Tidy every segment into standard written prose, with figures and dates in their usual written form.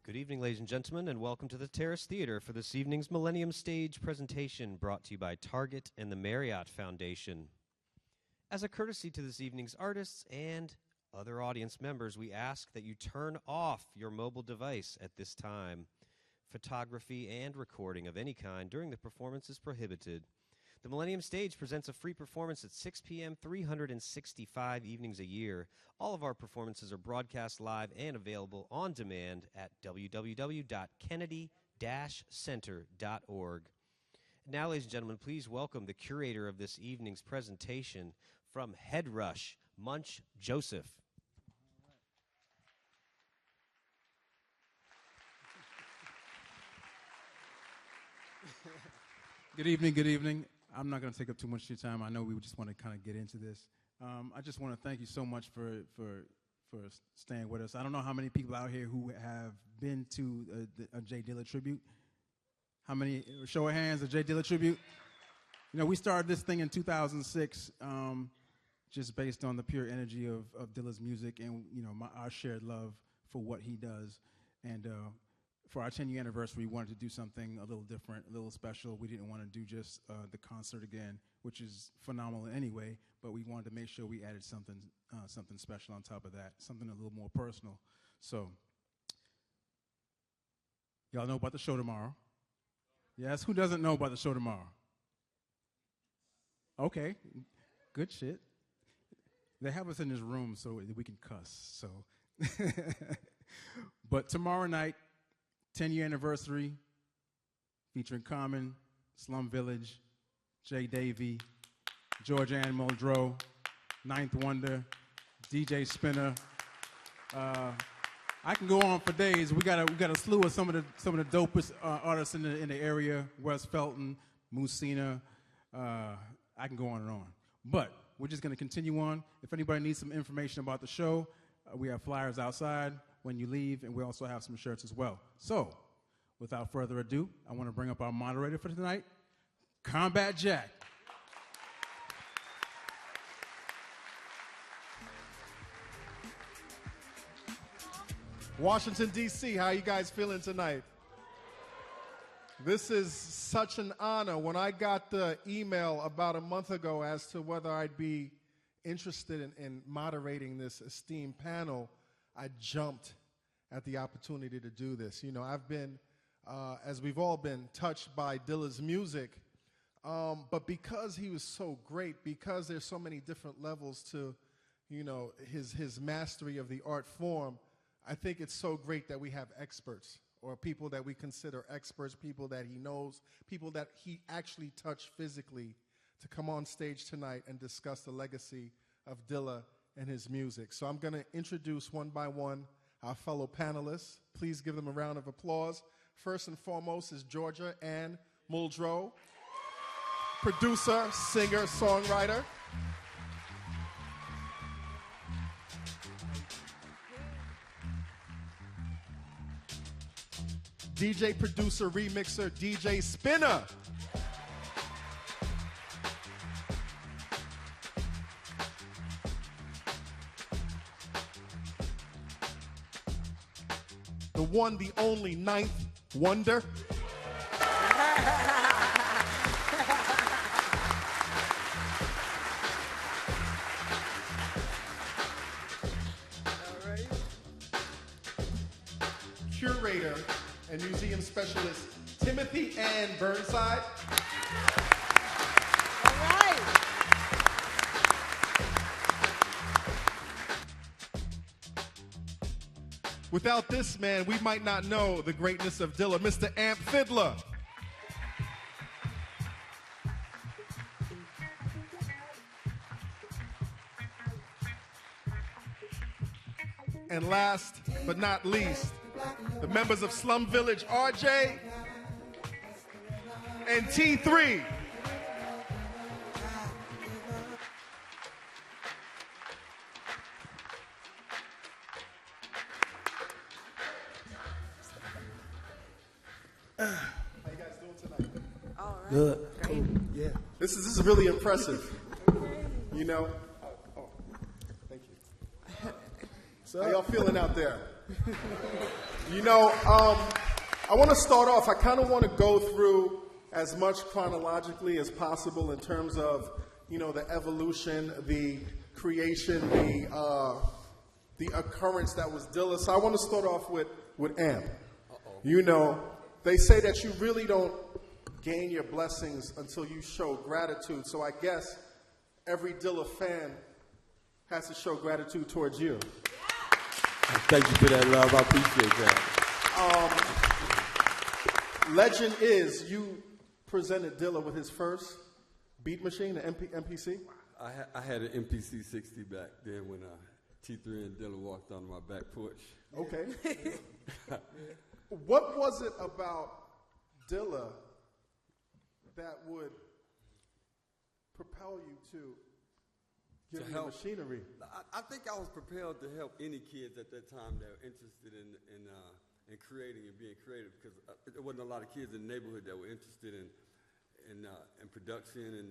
Good evening, ladies and gentlemen, and welcome to the Terrace Theater for this evening's Millennium stage presentation brought to you by Target and the Marriott Foundation. As a courtesy to this evening's artists and other audience members, we ask that you turn off your mobile device at this time. Photography and recording of any kind during the performance is prohibited. The Millennium Stage presents a free performance at 6 p.m. 365 evenings a year. All of our performances are broadcast live and available on demand at www.kennedy-center.org. Now, ladies and gentlemen, please welcome the curator of this evening's presentation from Head Rush, Munch Joseph. Good evening, good evening. I'm not going to take up too much of your time. I know we just want to kind of get into this. I just want to thank you so much for staying with us. I don't know how many people out here who have been to a J Dilla Tribute. How many? Show of hands, a J Dilla Tribute. You know, we started this thing in 2006 just based on the pure energy of Dilla's music and, you know, our shared love for what he does. And for our 10-year anniversary, we wanted to do something a little different, a little special. We didn't want to do just the concert again, which is phenomenal anyway, but we wanted to make sure we added something special on top of that, something a little more personal. So, y'all know about the show tomorrow? Yes, who doesn't know about the show tomorrow? Okay, good shit. They have us in this room so that we can cuss, so. But tomorrow night, 10-year anniversary, featuring Common, Slum Village, J Davy, George Anne Muldrow, Ninth Wonder, DJ Spinna. I can go on for days. We got a slew of some of the dopest artists in the area. Wes Felton, Musina. I can go on and on. But we're just going to continue on. If anybody needs some information about the show, we have flyers outside when you leave, and we also have some shirts as well. So, without further ado, I want to bring up our moderator for tonight, Combat Jack. Washington, D.C., how you guys feeling tonight? This is such an honor. When I got the email about a month ago as to whether I'd be interested in moderating this esteemed panel, I jumped at the opportunity to do this. You know, I've been, as we've all been, touched by Dilla's music, but because he was so great, because there's so many different levels to, you know, his mastery of the art form, I think it's so great that we have experts, or people that we consider experts, people that he knows, people that he actually touched physically, to come on stage tonight and discuss the legacy of Dilla and his music. So I'm going to introduce one by one our fellow panelists. Please give them a round of applause. First and foremost is Georgia Anne Muldrow, producer, singer, songwriter. DJ, producer, remixer, DJ Spinna. The one, the only, Ninth Wonder. Curator and museum specialist Timothy Ann Burnside. All right. Without this man, we might not know the greatness of Dilla, Mr. Amp Fiddler. And last but not least, the members of Slum Village, RJ and T3. How you guys doing tonight? All right. Good. Great. Yeah. This is really impressive. You know? Oh, thank you. How y'all feeling out there? You know, I want to start off, I kind of want to go through as much chronologically as possible in terms of, you know, the evolution, the creation, the occurrence that was Dilla. So I want to start off with Amp. You know, they say that you really don't gain your blessings until you show gratitude. So I guess every Dilla fan has to show gratitude towards you. Thank you for that, love. I appreciate that. Legend is you presented Dilla with his first beat machine, the MPC. I had an MPC 60 back then when T3 and Dilla walked onto my back porch. Okay. What was it about Dilla that would propel you to give you machinery? I think I was propelled to help any kids at that time that were interested in creating and being creative, because there wasn't a lot of kids in the neighborhood that were interested in production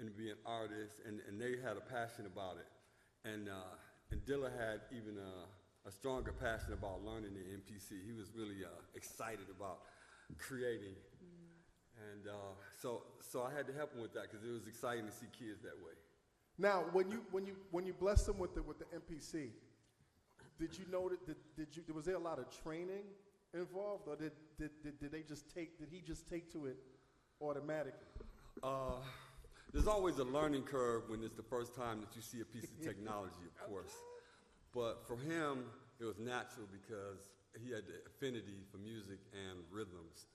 and being artists, and they had a passion about it. And Dilla had even a stronger passion about learning the MPC. He was really excited about creating. And so I had to help him with that because it was exciting to see kids that way. Now, when you blessed him with the MPC, did you know that was there a lot of training involved, or did he just take to it automatically? There's always a learning curve when it's the first time that you see a piece of technology, of course. But for him, it was natural because he had the affinity for music and rhythms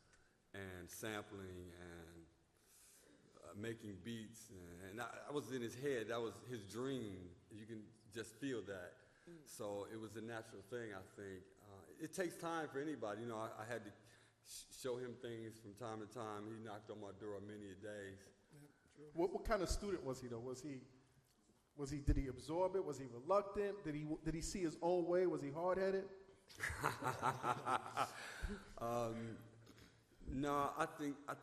and sampling and making beats. And I was in his head. That was his dream. You can just feel that. So it was a natural thing, I think. It takes time for anybody. You know, I had to show him things from time to time. He knocked on my door many a days. What kind of student was he, though? Did he absorb it? Was he reluctant? Did he see his own way? Was he hard-headed? No, I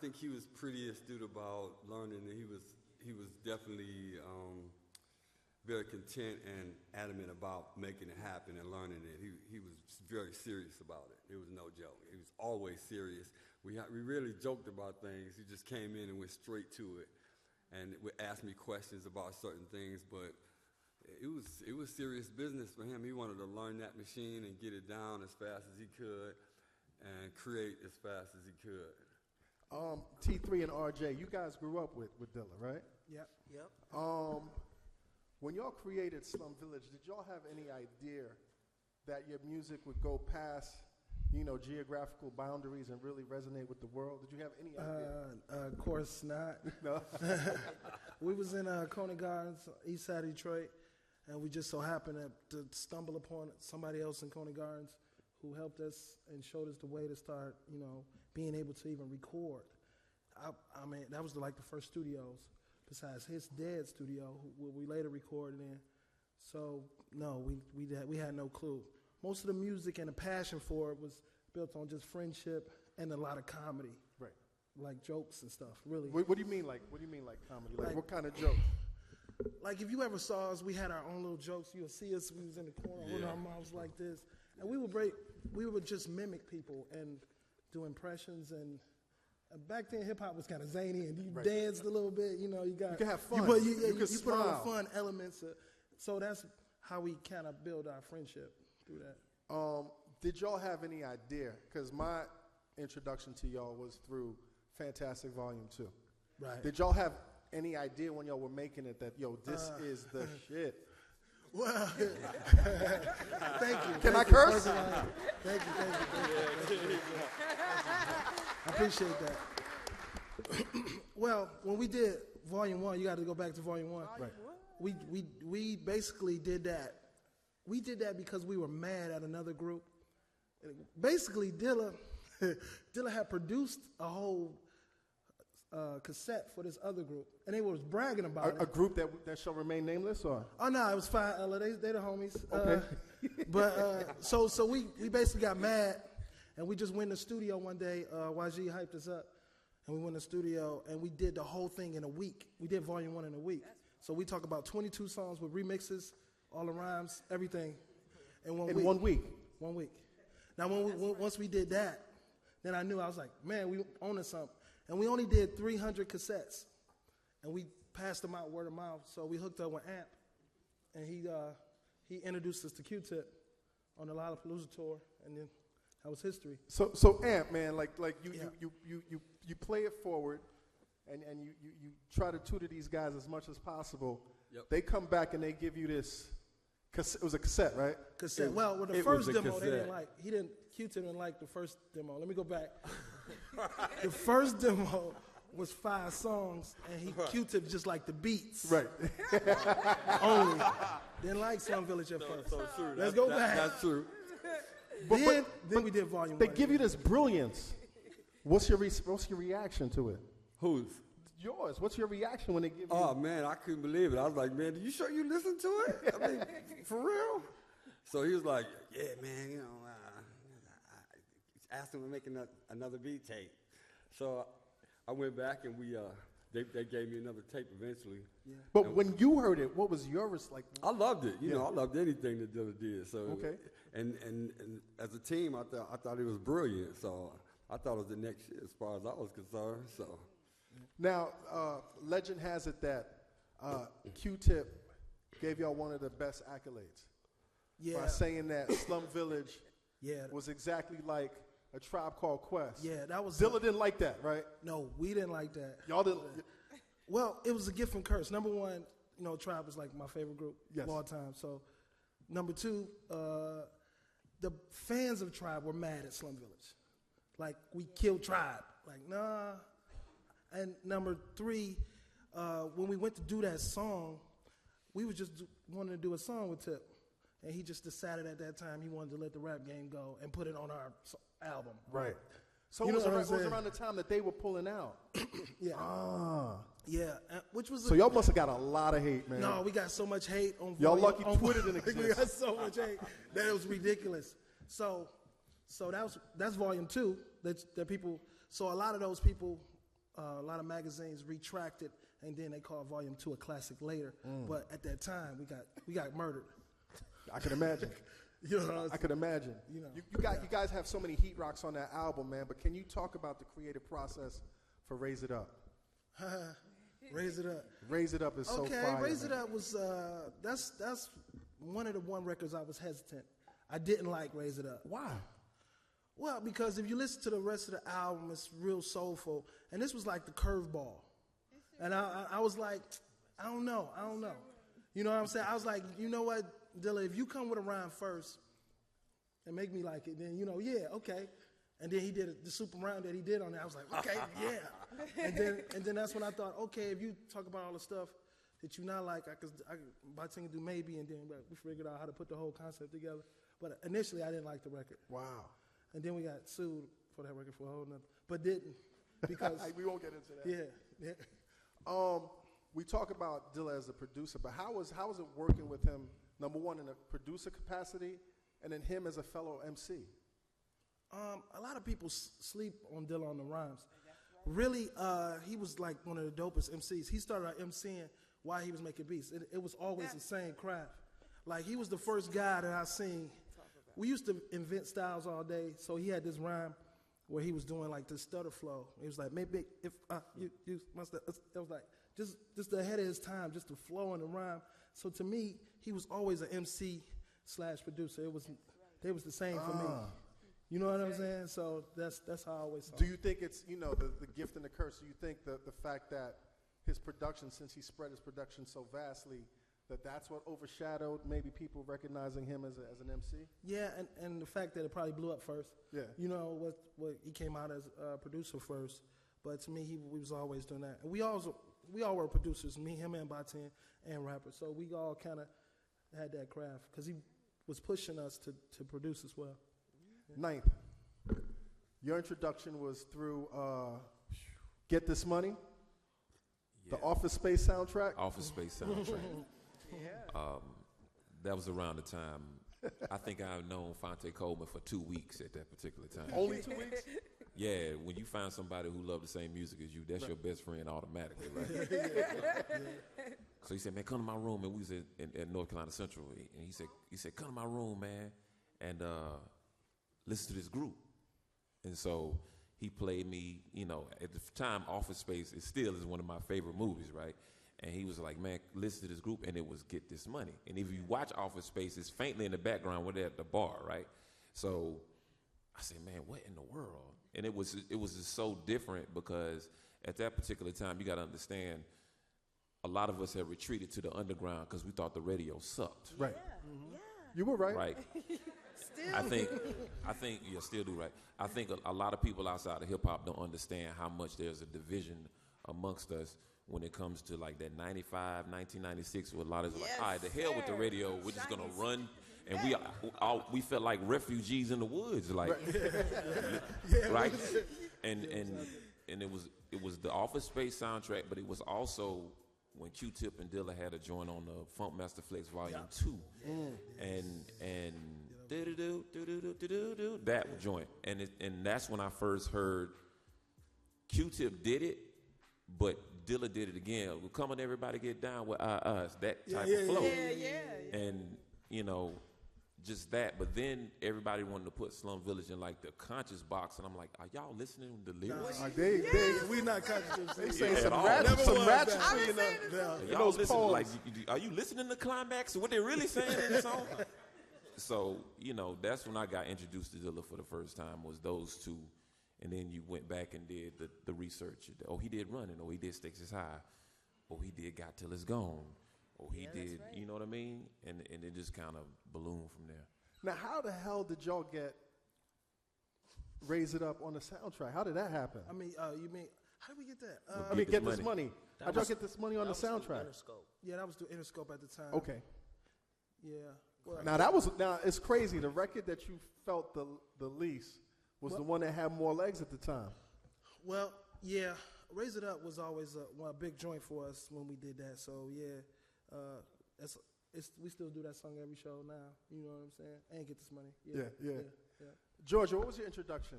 think he was pretty astute about learning, and he was definitely very content and adamant about making it happen and learning it. He was very serious about it. It was no joke. He was always serious. We really joked about things. He just came in and went straight to it, and would ask me questions about certain things. But it was serious business for him. He wanted to learn that machine and get it down as fast as he could, and create as fast as he could. T3 and RJ, you guys grew up with Dilla, right? Yep. When y'all created Slum Village, did y'all have any idea that your music would go past, you know, geographical boundaries and really resonate with the world? Did you have any idea? Of course not. No. We was in Coney Gardens, east side of Detroit, and we just so happened to stumble upon somebody else in Coney Gardens who helped us and showed us the way to start, you know, being able to even record. I mean, that was like the first studios, besides his dead studio, who we later recorded in. So, no, we had no clue. Most of the music and the passion for it was built on just friendship and a lot of comedy. Right. Like jokes and stuff, really. What do you mean like comedy? Like what kind of jokes? Like if you ever saw us, we had our own little jokes. You'll see us, we was in the corner holding our mouths like this. And we would just mimic people and do impressions. And back then, hip hop was kind of zany, and you danced a little bit. You know, you can have fun. You put on fun elements. So that's how we kind of build our friendship through that. Did y'all have any idea? Because my introduction to y'all was through Fantastic Volume 2. Right. Did y'all have any idea when y'all were making it that, yo, this is the shit? Well, thank you. Can I curse? Thank you. I appreciate that. Well, when we did Volume 1, you got to go back to Volume 1. Right. We basically did that. We did that because we were mad at another group. Basically, Dilla had produced a whole cassette for this other group, and they was bragging about it. A group that shall remain nameless, or? Oh no, it was fine. They the homies. Okay. So we basically got mad, and we just went in the studio one day. YG hyped us up, and we went in the studio, and we did the whole thing in a week. We did Volume 1 in a week. So we talk about 22 songs with remixes, all the rhymes, everything, in 1 week. In 1 week. 1 week. Now, once we did that, then I knew, I was like, man, we owning something. And we only did 300 cassettes. And we passed them out word of mouth. So we hooked up with Amp. And he introduced us to Q-Tip on the Lollapalooza tour. And then that was history. So Amp, man, like you play it forward, and you try to tutor these guys as much as possible. Yep. They come back and they give you this. It was a cassette, right? Cassette. Well, the first demo they didn't like. Q-Tip didn't like the first demo. Let me go back. The first demo was 5 songs, and Q-Tip just liked the beats. Right. Only. Didn't like Slum Village at first. So true. Let's go back. That's true. Then we did volume 1. They give you this brilliance. What's your reaction to it? Whose? Yours. What's your reaction when they give you? Oh man, I couldn't believe it. I was like, man, are you sure you listen to it? I mean, for real? So he was like, yeah, man, you know, asked him to make another beat tape. So I went back and they gave me another tape eventually. Yeah. But when you heard it, what was yours like? I loved it. You know, I loved anything that Dilla did. So okay. And as a team, I thought it was brilliant. So I thought it was the next shit as far as I was concerned. So now, legend has it that Q-Tip gave y'all one of the best accolades. Yeah. By saying that Slum Village yeah. was exactly like A Tribe Called Quest. Yeah, that was. Dilla didn't like that, right? No, we didn't like that. Y'all didn't. Well, it was a gift from curse. Number one, you know, Tribe was like my favorite group of all time. So, number two, the fans of Tribe were mad at Slum Village. Like, we killed Tribe. Like, nah. And number three, when we went to do that song, we was just wanting to do a song with Tip. And he just decided at that time he wanted to let the rap game go and put it on our album. Right. So You it was, know what I'm saying? around the time that they were pulling out. Yeah. Ah. Yeah. Which was So y'all must have got a lot of hate, man. No, we got so much hate on Y'all volume- lucky on- Twitter didn't We exist. got so much hate that it was ridiculous. So that's volume 2 that people. So a lot of those people, a lot of magazines retracted, and then they called volume 2 a classic later. But at that time, we got murdered. I can imagine. You know what I'm I could imagine. You know. You guys have so many heat rocks on that album, man. But can you talk about the creative process for Raise It Up? Raise It Up. Raise It Up is so fire. Okay, Raise It man. Up was that's one of the records I was hesitant. I didn't like Raise It Up. Why? Well, because if you listen to the rest of the album, it's real soulful, and this was like the curveball, and I was like, I don't know. You know what I'm saying? I was like, you know what, Dilla, if you come with a rhyme first and make me like it, then yeah, okay. And then he did the super rhyme that he did on it. I was like, okay, yeah. And then that's when I thought, okay, if you talk about all the stuff that you not like, I could do maybe, and then we figured out how to put the whole concept together. But initially, I didn't like the record. Wow. And then we got sued for that record for a whole nother, but didn't because we won't get into that. yeah. We talk about Dilla as a producer, but how was it working with him? Number one, in a producer capacity, and then him as a fellow MC. A lot of people sleep on Dilla on the rhymes. Really, he was like one of the dopest MCs. He started out MCing while he was making beats. It was always the same craft. Like, he was the first guy that I seen. We used to invent styles all day, so he had this rhyme where he was doing like this stutter flow. He was like, maybe if you must have, it was like just ahead of his time, just the flow and the rhyme. So to me, he was always an MC/producer. They was the same for me. You know what I'm saying? So that's how I always saw Do it. you think it's, the gift and the curse? Do you think the fact that his production, since he spread his production so vastly, that's what overshadowed maybe people recognizing him as an MC? Yeah, and the fact that it probably blew up first. Yeah. You know, what he came out as a producer first. But to me, he was always doing that. And we all were producers, me, him, and Batin, and rappers. So we all kind of had that craft because he was pushing us to produce as well. Ninth, your introduction was through Get This Money, the Office Space soundtrack. Office Space soundtrack. That was around the time. I think I've known Fonte Coleman for 2 weeks at that particular time. Only 2 weeks? Yeah, when you find somebody who loves the same music as you, that's your best friend automatically, right? So he said, man, come to my room, and we was at North Carolina Central, and he said, come to my room, man, and listen to this group. And so he played me, you know, at the time, Office Space is still is one of my favorite movies, right? And he was like, man, listen to this group, and it was Get This Money. And if you watch Office Space, it's faintly in the background when they're at the bar, right? So I said, man, what in the world? And it was just so different because at that particular time, you got to understand, a lot of us had retreated to the underground because we thought the radio sucked. Right. Yeah, yeah. You were right. Right. Still. I think, yeah, still do right. I think a lot of people outside of hip hop don't understand how much there's a division amongst us when it comes to like that 95, 1996, where a lot of us like, all right, the hell with the radio, we're just gonna run, and we felt like refugees in the woods, like, right? And it was the Office Space soundtrack, but it was also when Q-Tip and Dilla had a joint on the Funk Master Flex Volume 2, and that joint, and that's when I first heard Q-Tip did it, but Dilla did it again. Well, come on, everybody, get down with us. That type of flow, and you know, just that. But then everybody wanted to put Slum Village in like the conscious box, and I'm like, are y'all listening to the lyrics? We not conscious. They say Yeah, some at ratchet all. in Y'all those listen, poems. like, are you listening to climax or what they're really saying in the song? So, you know, that's when I got introduced to Dilla for the first time, was those two. And then you went back and did the research. Oh, he did Running. Oh, he did Stakes Is High. Oh, he did Got Till It's Gone. Oh, he did, right. You know what I mean? And it just kind of ballooned from there. Now, how the hell did y'all get Raise It Up on the soundtrack? How did that happen? I mean, you mean, how did we get that? Get This Money. How'd y'all get This Money on the soundtrack? Yeah, that was through Interscope at the time. Okay. Yeah. Well, Now it's crazy. The record that you felt the least was the one that had more legs at the time. Well, yeah, Raise It Up was always a big joint for us when we did that. So yeah, we still do that song every show now. You know what I'm saying? And Get This Money. Yeah. Georgia, what was your introduction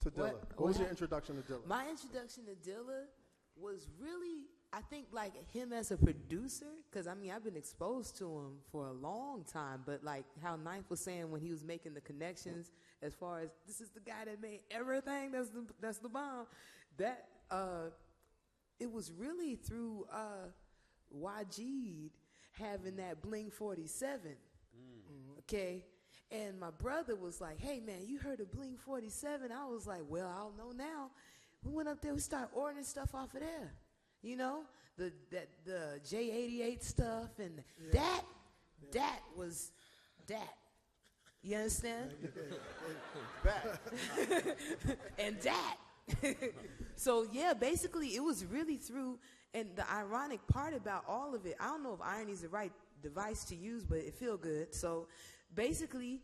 to Dilla? What was your introduction to Dilla? My introduction to Dilla was really, I think, like him as a producer, because I mean I've been exposed to him for a long time, but like how Ninth was saying when he was making the connections as far as this is the guy that made everything that's the bomb, that it was really through YG having that Bling 47, okay, and my brother was like, hey man, you heard of Bling 47? I was like, well, I don't know now. We went up there, we started ordering stuff off of there. You know, the J88 stuff, and that was that. You understand? And that. So yeah, basically it was really through, and the ironic part about all of it, I don't know if irony is the right device to use, but it feel good. So basically,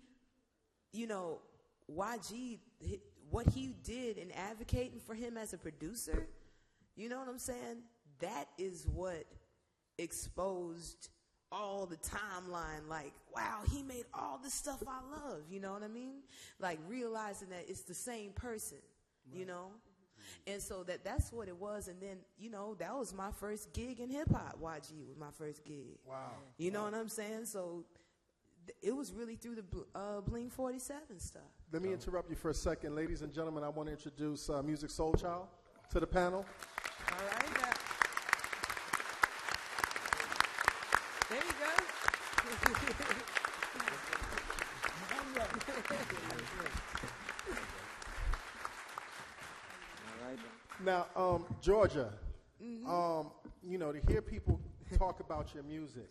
you know, YG, what he did in advocating for him as a producer, you know what I'm saying? That is what exposed all the timeline, like, wow, he made all the stuff I love, you know what I mean? Like realizing that it's the same person, you know? And so that's what it was. And then, you know, that was my first gig in hip hop. YG was my first gig. Wow. You know what I'm saying? So it was really through the Bling 47 stuff. Let me interrupt you for a second. Ladies and gentlemen, I want to introduce Musiq Soulchild to the panel. All right. There you go. Now, Georgia, you know, to hear people talk about your music.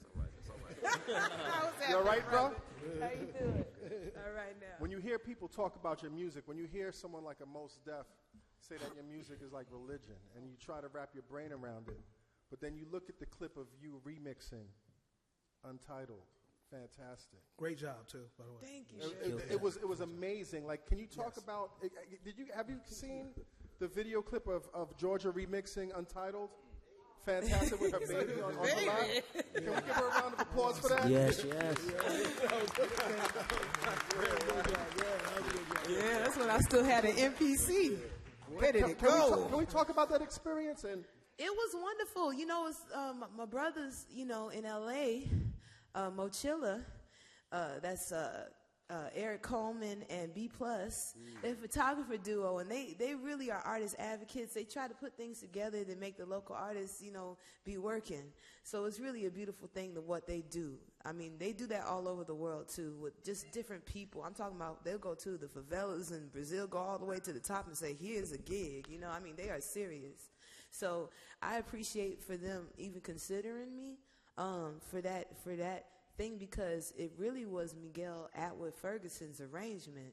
You all right, bro? How you doing? All right now. When you hear people talk about your music, when you hear someone like a Mos Def say that your music is like religion, and you try to wrap your brain around it, but then you look at the clip of you remixing Untitled, fantastic. Great job too, by the way. Thank you. It was amazing. Like, can you talk about? Have you seen the video clip of Georgia remixing Untitled? Fantastic with her baby on the lap. Can we give her a round of applause for that? Yes. Yeah, that's when I still had an MPC. Ready to go. Can we talk about that experience? And it was wonderful. You know, it's my brothers, you know, in LA, Mochilla, that's Eric Coleman and B+, a photographer duo, and they really are artist advocates. They try to put things together to make the local artists, you know, be working. So it's really a beautiful thing to what they do. I mean, they do that all over the world, too, with just different people. I'm talking about they'll go to the favelas in Brazil, go all the way to the top and say, here's a gig. You know, I mean, they are serious. So I appreciate for them even considering me for that thing, because it really was Miguel Atwood Ferguson's arrangement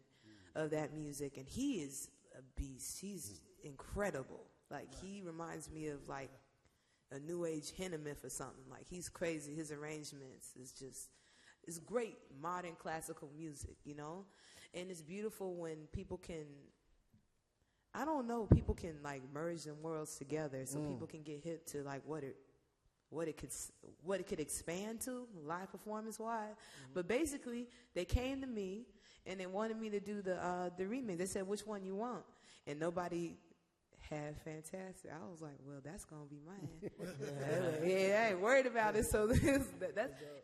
of that music, and he is a beast. He's incredible. Like, he reminds me of like a new age Hindemith or something. Like, he's crazy. His arrangements is just, it's great modern classical music, you know? And it's beautiful when people can, I don't know, people can like merge them worlds together, so people can get hip to like what it could expand to live performance wise. But basically they came to me and they wanted me to do the remix. They said, which one you want? And nobody had Fantastic. I was like, well, that's gonna be mine. Yeah, I ain't worried about it. So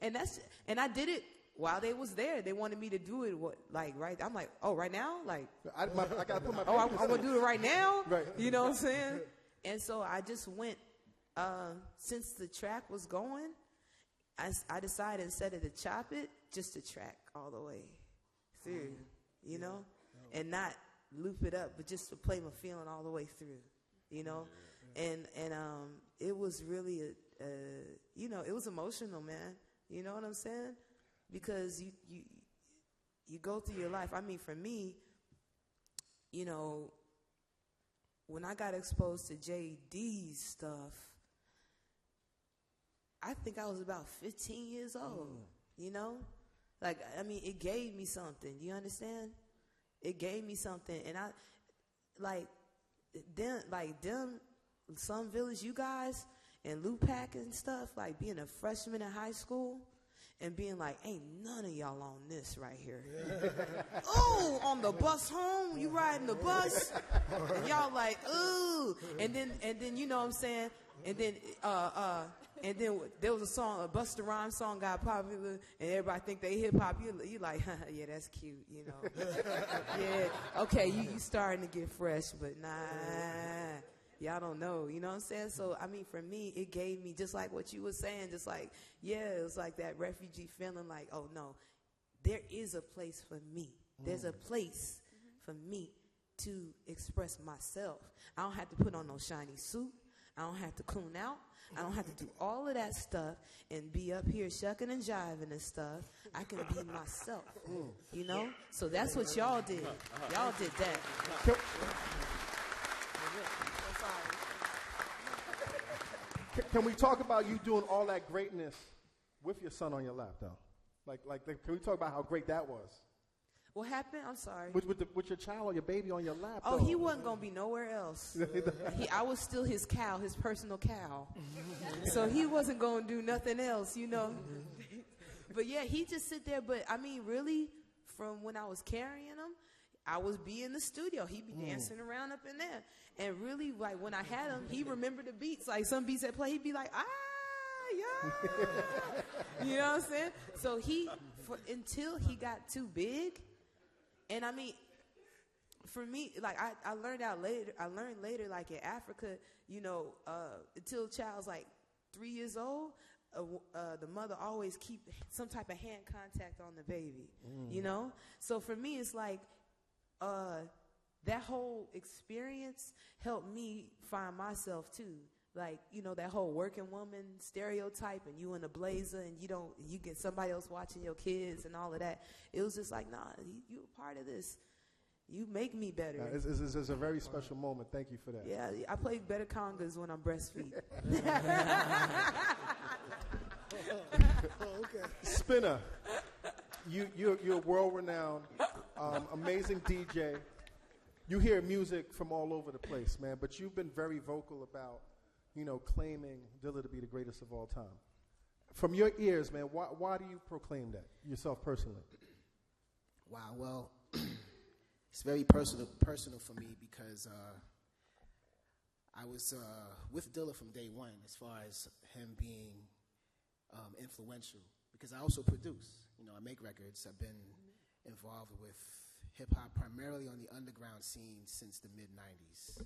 and I did it while they was there. They wanted me to do it right. I'm like, oh, right now? Like I gotta put my I'm gonna do it right now? Right. You know what I'm saying? And so I just went, since the track was going, I decided instead of to chop it, just to track all the way through, you know, and not loop it up, but just to play my feeling all the way through, you know, and it was really you know, it was emotional, man. You know what I'm saying? Because you go through your life. I mean, for me, you know, when I got exposed to JD's stuff, I think I was about 15 years old, you know? Like, I mean, it gave me something. You understand? It gave me something. And I, them, Slum Village, you guys, and Lupac and stuff, like being a freshman in high school and being like, ain't none of y'all on this right here. Oh, on the bus home, you riding the bus, and y'all like, ooh. And then, you know what I'm saying? And then there was a song, a Busta Rhymes song got popular, and everybody think they hip hop. You like, yeah, that's cute, you know. Yeah, okay, you starting to get fresh, but nah, y'all don't know, you know what I'm saying? So, I mean, for me, it gave me, just like what you were saying, just like, yeah, it was like that refugee feeling like, oh, no, there is a place for me. There's a place for me to express myself. I don't have to put on no shiny suit. I don't have to coon out. I don't have to do all of that stuff and be up here shucking and jiving and stuff. I can be myself, you know? So that's what y'all did. Y'all did that. Can we talk about you doing all that greatness with your son on your lap, though? Like, can we talk about how great that was? What happened? I'm sorry. With your child or your baby on your lap? Oh, though. he wasn't going to be nowhere else. I was still his cow, his personal cow. So he wasn't going to do nothing else, you know. But, yeah, he just sit there. But, I mean, really, from when I was carrying him, I was be in the studio. He'd be dancing around up in there. And really, like, when I had him, he remembered the beats. Like, some beats that play, he'd be like, yeah. You know what I'm saying? So until he got too big, and I mean, for me, like I learned later, like in Africa, you know, until the child's like 3 years old, the mother always keep some type of hand contact on the baby, you know? So for me, it's like, that whole experience helped me find myself too. Like, you know, that whole working woman stereotype and you in a blazer and you get somebody else watching your kids and all of that. It was just like, nah, you a part of this. You make me better. It's a very special moment. Thank you for that. Yeah, I play better congas when I'm breastfeeding. Okay. Spinna, you're world-renowned, amazing DJ. You hear music from all over the place, man, but you've been very vocal about, you know, claiming Dilla to be the greatest of all time. From your ears, man, why do you proclaim that, yourself personally? Wow, well, it's very personal for me because I was with Dilla from day one as far as him being influential, because I also produce. You know, I make records. I've been involved with hip-hop primarily on the underground scene since the mid-90s,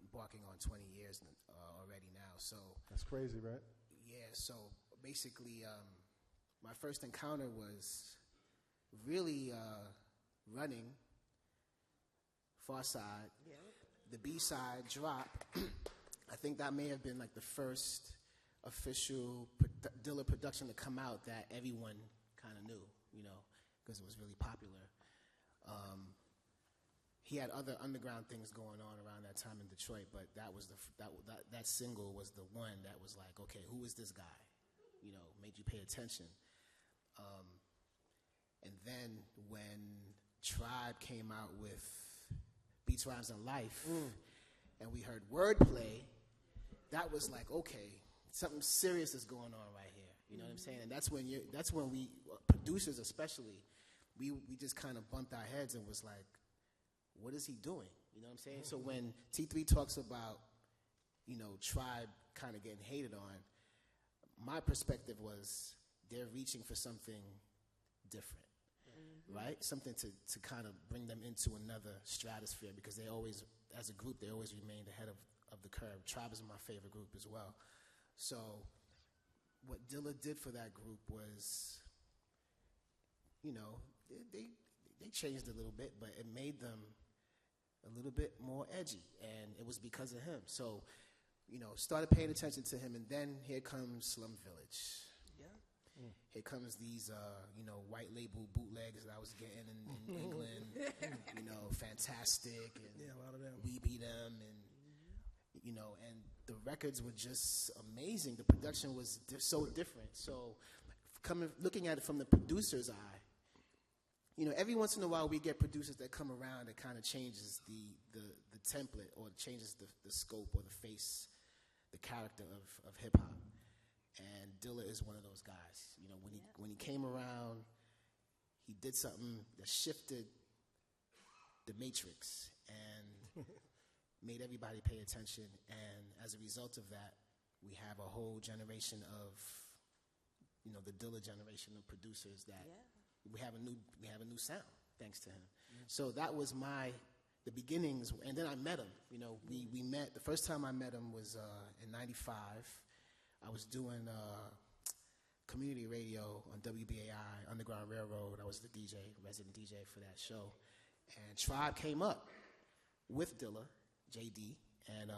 embarking on 20 years already now. So That's crazy, right? yeah, so basically my first encounter was really running Far Side. Yeah. The B-side drop, I think that may have been like the first official Dilla production to come out that everyone kind of knew, you know, because it was really popular. He had other underground things going on around that time in Detroit, but that was that single was the one that was like, okay, who is this guy? You know, made you pay attention. And then when Tribe came out with Beats, Rhymes, and Life, and we heard Wordplay, that was like, okay, something serious is going on right here. You know what I'm saying? And that's when we producers especially, we just kind of bumped our heads and was like, what is he doing? You know what I'm saying? So when T3 talks about, you know, Tribe kind of getting hated on, my perspective was they're reaching for something different, right? Something to kind of bring them into another stratosphere, because they always, as a group, they always remained ahead of the curve. Tribe is my favorite group as well. So what Dilla did for that group was, you know, they changed a little bit, but it made them a little bit more edgy, and it was because of him. So, you know, started paying attention to him, and then here comes Slum Village. Yeah. Here comes these, you know, white label bootlegs that I was getting in England, you know, Fantastic, and Yeah, a lot of them. We Beat Them, and, you know, and the records were just amazing. The production was so different. So looking at it from the producer's eye, you know, every once in a while we get producers that come around that kind of changes the template, or changes the scope or the face, the character of hip-hop. And Dilla is one of those guys. You know, when he came around, he did something that shifted the matrix and made everybody pay attention. And as a result of that, we have a whole generation of, you know, the Dilla generation of producers that we have a new sound thanks to him. So that was the beginnings. And then I met him. You know, we met. The first time I met him was in '95. I was doing community radio on WBAI, Underground Railroad. I was the DJ, resident DJ for that show. And Tribe came up with Dilla, JD, and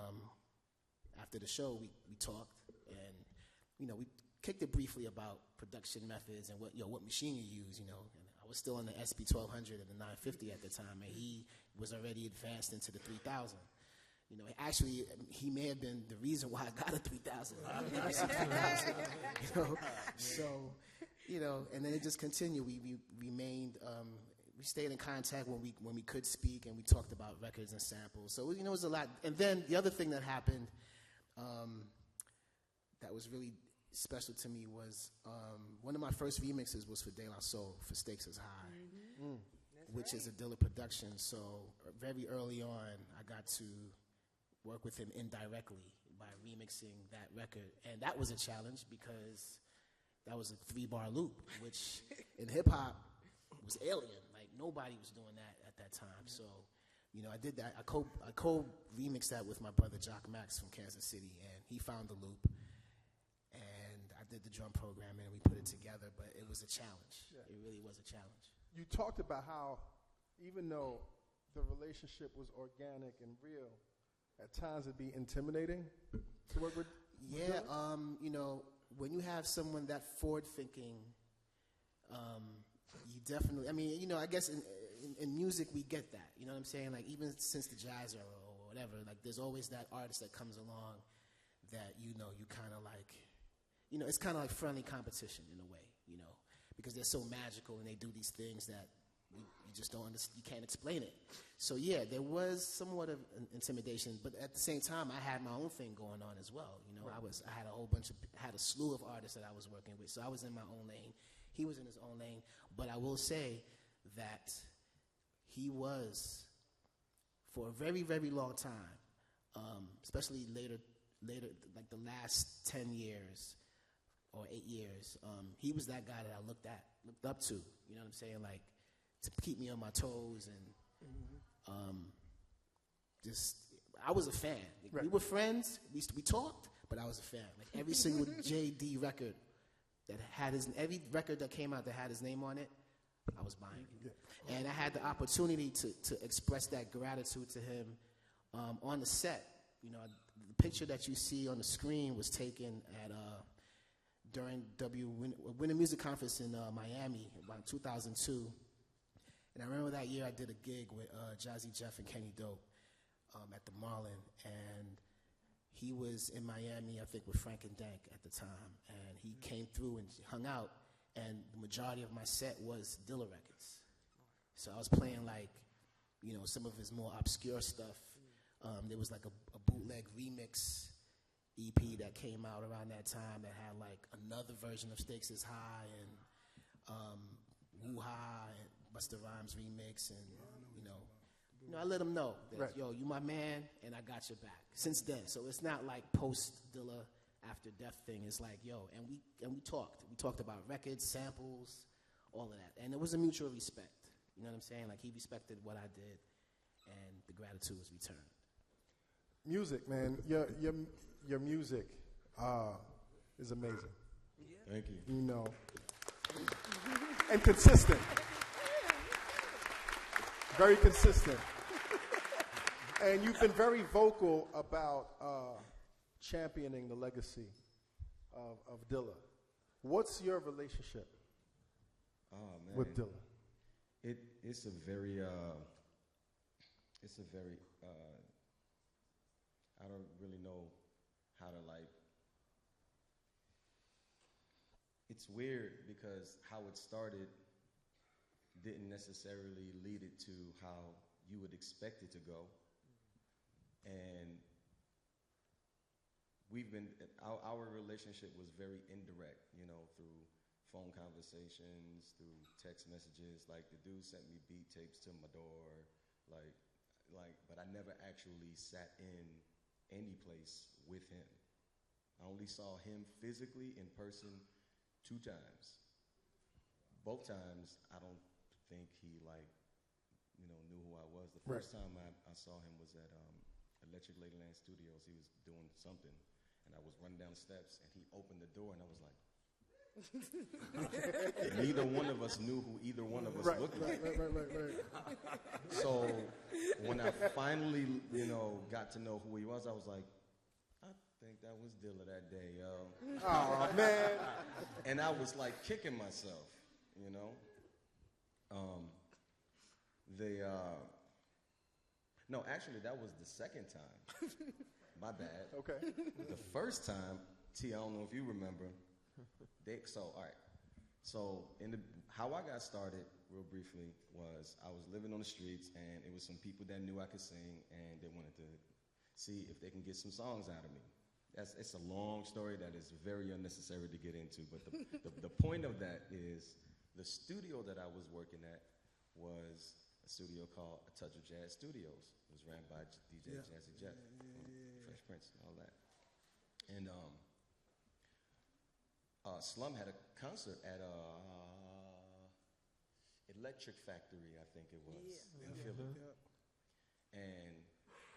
after the show, we talked, and, you know, we kicked it briefly about production methods and what machine you use, you know. And I was still on the SB 1200 and the 950 at the time, and he was already advanced into the 3000. You know, actually, he may have been the reason why I got a 3000. You know, so, you know, and then it just continued. We remained, we stayed in contact when we could speak, and we talked about records and samples. So, you know, it was a lot. And then the other thing that happened that was really special to me was one of my first remixes was for De La Soul, for Stakes Is High, which is a Dilla production. So very early on, I got to work with him indirectly by remixing that record. And that was a challenge because that was a 3-bar loop, which in hip-hop was alien. Like, nobody was doing that at that time. So, you know, I did that. I co-remixed that with my brother Jock Max from Kansas City, and he found the loop. And I did the drum programming, and we put it together, but it was a challenge. Yeah. It really was a challenge. You talked about how, even though the relationship was organic and real, at times it'd be intimidating to work with? Yeah, you know, when you have someone that forward-thinking, you definitely, I mean, you know, I guess in music we get that, you know what I'm saying? Like, even since the jazz era or whatever, like, there's always that artist that comes along that, you know, you kind of like, you know, it's kind of like friendly competition in a way, you know, because they're so magical and they do these things that you just don't understand, you can't explain it. So yeah, there was somewhat of intimidation, but at the same time, I had my own thing going on as well. You know, right. I had a slew of artists that I was working with. So I was in my own lane. He was in his own lane. But I will say that he was, for a very, very long time, especially later, like the last 10 years or 8 years, he was that guy that I looked up to. You know what I'm saying? Like, to keep me on my toes, and I was a fan. Like, we were friends. We talked, but I was a fan. Like every single JD record that had every record that came out that had his name on it, I was buying it. And I had the opportunity to express that gratitude to him on the set. You know, the picture that you see on the screen was taken at during Winter Music Conference in Miami about 2002. And I remember that year I did a gig with Jazzy Jeff and Kenny Dope at the Marlin, and he was in Miami, I think, with Frank and Dank at the time, and he came through and hung out, and the majority of my set was Dilla records. So I was playing, like, you know, some of his more obscure stuff. There was like a bootleg remix EP that came out around that time that had like another version of Stakes is High and Woo Ha and Busta Rhymes remix, and you know, I let him know that yo, you my man, and I got your back. Since then, so it's not like post Dilla after death thing. It's like yo, and we talked. We talked about records, samples, all of that, and it was a mutual respect. You know what I'm saying? Like he respected what I did, and the gratitude was returned. Music, man, your music is amazing. Thank you. You know, and consistent. Very consistent. And you've been very vocal about championing the legacy of Dilla. What's your relationship with Dilla? It's a very I don't really know how to like. It's weird because how it started didn't necessarily lead it to how you would expect it to go. And our relationship was very indirect, you know, through phone conversations, through text messages. Like the dude sent me beat tapes to my door, but I never actually sat in any place with him. I only saw him physically in person 2 times. Both times, I don't think he knew who I was. The first time I saw him was at Electric Ladyland Studios. He was doing something, and I was running down the steps, and he opened the door, and I was like, neither one of us knew who either one of us looked like. Right. So when I finally, got to know who he was, I was like, I think that was Dilla that day, yo. Oh, man. And I was like kicking myself, you know. No, actually, that was the second time. My bad. Okay. The first time, T, I don't know if you remember. All right. So how I got started, real briefly, was I was living on the streets, and it was some people that knew I could sing, and they wanted to see if they can get some songs out of me. It's a long story that is very unnecessary to get into, but the point of that is the studio that I was working at was a studio called A Touch of Jazz Studios. It was ran by DJ Jazzy Jeff, Fresh Prince, and all that. And Slum had a concert at Electric Factory, I think it was, in Philly. And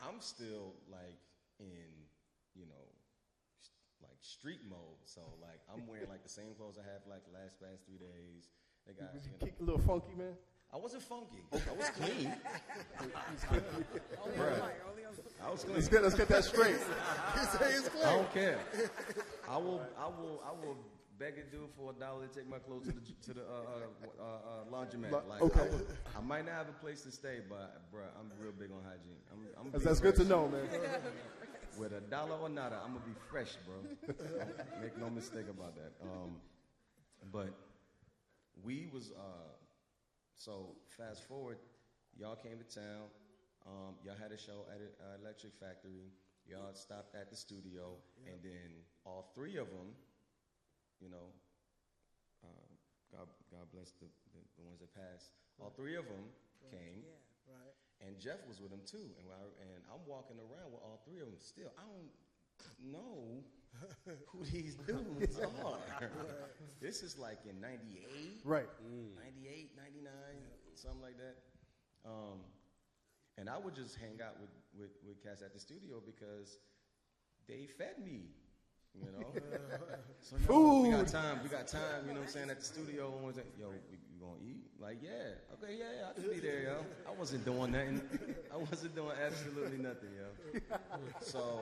I'm still like in, like street mode. So like I'm wearing like the same clothes I had for like the last 3 days. The guys, Kick a little funky, man. I wasn't funky. I was clean. I was clean. Let's get that straight. I don't care. I will beg a dude for $1 to take my clothes to the laundromat. Like, okay. I might not have a place to stay, but bruh, I'm real big on hygiene. That's good to know, man. With $1 or nada, I'm gonna be fresh, bro. Make no mistake about that. But we was so fast forward, y'all came to town. Y'all had a show at Electric Factory. Y'all stopped at the studio, and then all 3 of them. God bless the ones that passed. All 3 of them came, and Jeff was with them too. And I'm walking around with all 3 of them. Still, I don't know who these dudes are. This is like in 98, 98, 99, something like that. And I would just hang out with cats at the studio because they fed me, you know. So we got time, you know what I'm saying, at the studio. And was like, yo, you gonna eat? Like, yeah, okay, yeah, I can be there, yo. I wasn't doing nothing. I wasn't doing absolutely nothing, yo. So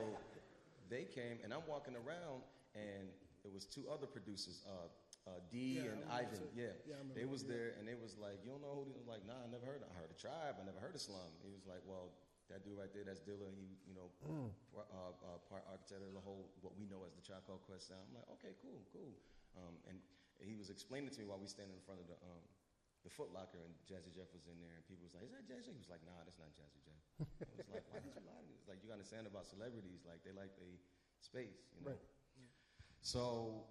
they came, and I'm walking around, and there was two other producers, D and Ivan. Yeah, they was there, and they was like, you don't know who? I'm like, nah, I never heard. I heard of Tribe. I never heard of Slum. He was like, well, that dude right there, that's Dilla. He, you know, part architect of the whole what we know as the Tribe Called Quest sound. I'm like, okay, cool. And he was explaining to me while we standing in front of the Foot Locker, and Jazzy Jeff was in there, and people was like, is that Jazzy? He was like, nah, that's not Jazzy Jeff. I was like, why did you lie to me? It's like, you gotta understand about celebrities, like they like the space, you know. Right. So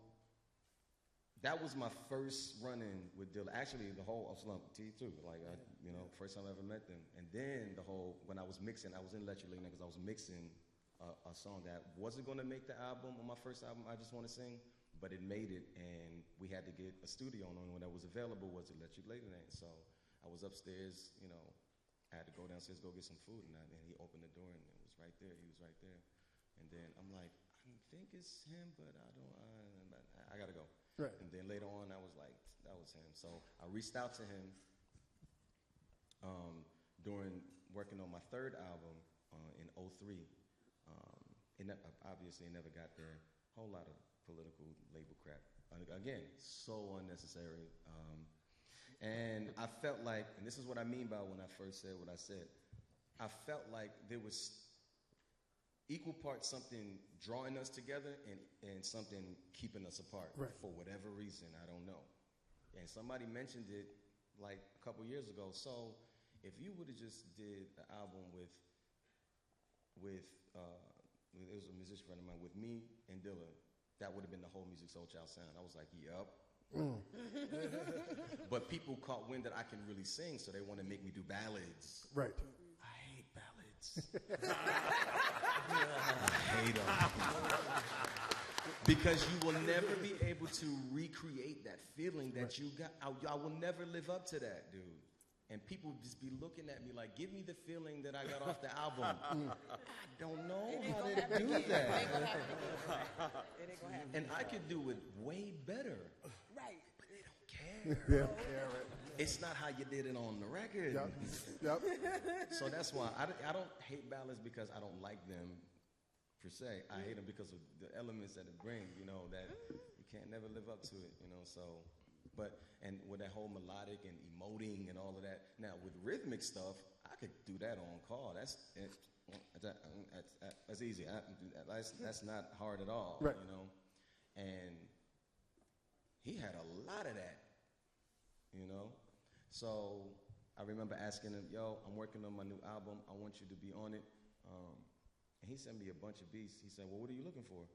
that was my first run-in with Dilla. Actually, the whole Slum T too. Like, you know, first time I ever met them. And then when I was mixing, I was in Electric Late Night because I was mixing a song that wasn't going to make the album on my first album, I Just Want to Sing, but it made it, and we had to get a studio on. When that was available was Electric Late Night. So I was upstairs, you know, I had to go downstairs, go get some food, and he opened the door, and it was right there. He was right there. And then I'm like, I think it's him, but I got to go. Right. And then later on, I was like, that was him. So I reached out to him during working on my third album in 2003. Obviously, it never got there. Whole lot of political label crap. Again, so unnecessary. And I felt like, and this is what I mean by when I first said what I said, I felt like there was equal parts something drawing us together and something keeping us apart for whatever reason, I don't know. And somebody mentioned it like a couple years ago. So if you would have just did the album with it was a musician friend of mine, with me and Dilla, that would have been the whole Musiq Soulchild sound. I was like, yep. But people caught wind that I can really sing, so they want to make me do ballads. Right. I hate ballads. I hate them. Because you will never be able to recreate that feeling that you got. I will never live up to that, dude. And people just be looking at me like, give me the feeling that I got off the album. I don't know how to do that. It ain't gonna happen. And I could do it way better. Right. But they don't care. It's not how you did it on the record. Yep. So that's why I don't hate ballads because I don't like them per se. I hate them because of the elements that it brings, you know, that you can't never live up to it, you know, so. But, and with that whole melodic and emoting and all of that. Now, with rhythmic stuff, I could do that on call. That's easy. That's not hard at all, you know. And he had a lot of that, you know. So I remember asking him, yo, I'm working on my new album. I want you to be on it. And he sent me a bunch of beats. He said, well, what are you looking for?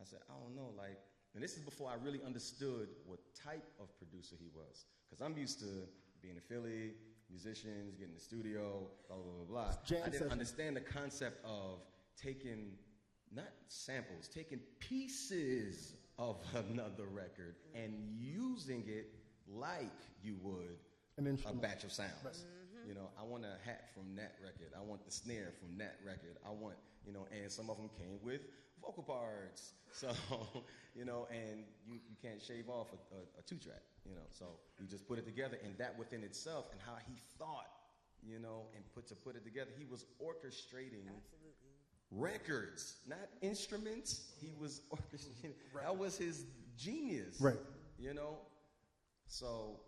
I said, I don't know, like, and this is before I really understood what type of producer he was. Because I'm used to being in Philly, musicians, getting in the studio, blah, blah, blah, blah. I didn't understand the concept of taking, not samples, taking pieces of another record and using it like you would a batch of sounds. Mm-hmm. You know, I want a hat from that record. I want the snare from that record. I want, you know, and some of them came with vocal parts. So, you know, and you can't shave off a two-track, you know. So you just put it together, and that within itself, and how he thought, you know, and put it together. He was orchestrating records, not instruments. He was orchestrating. That was his genius, you know. So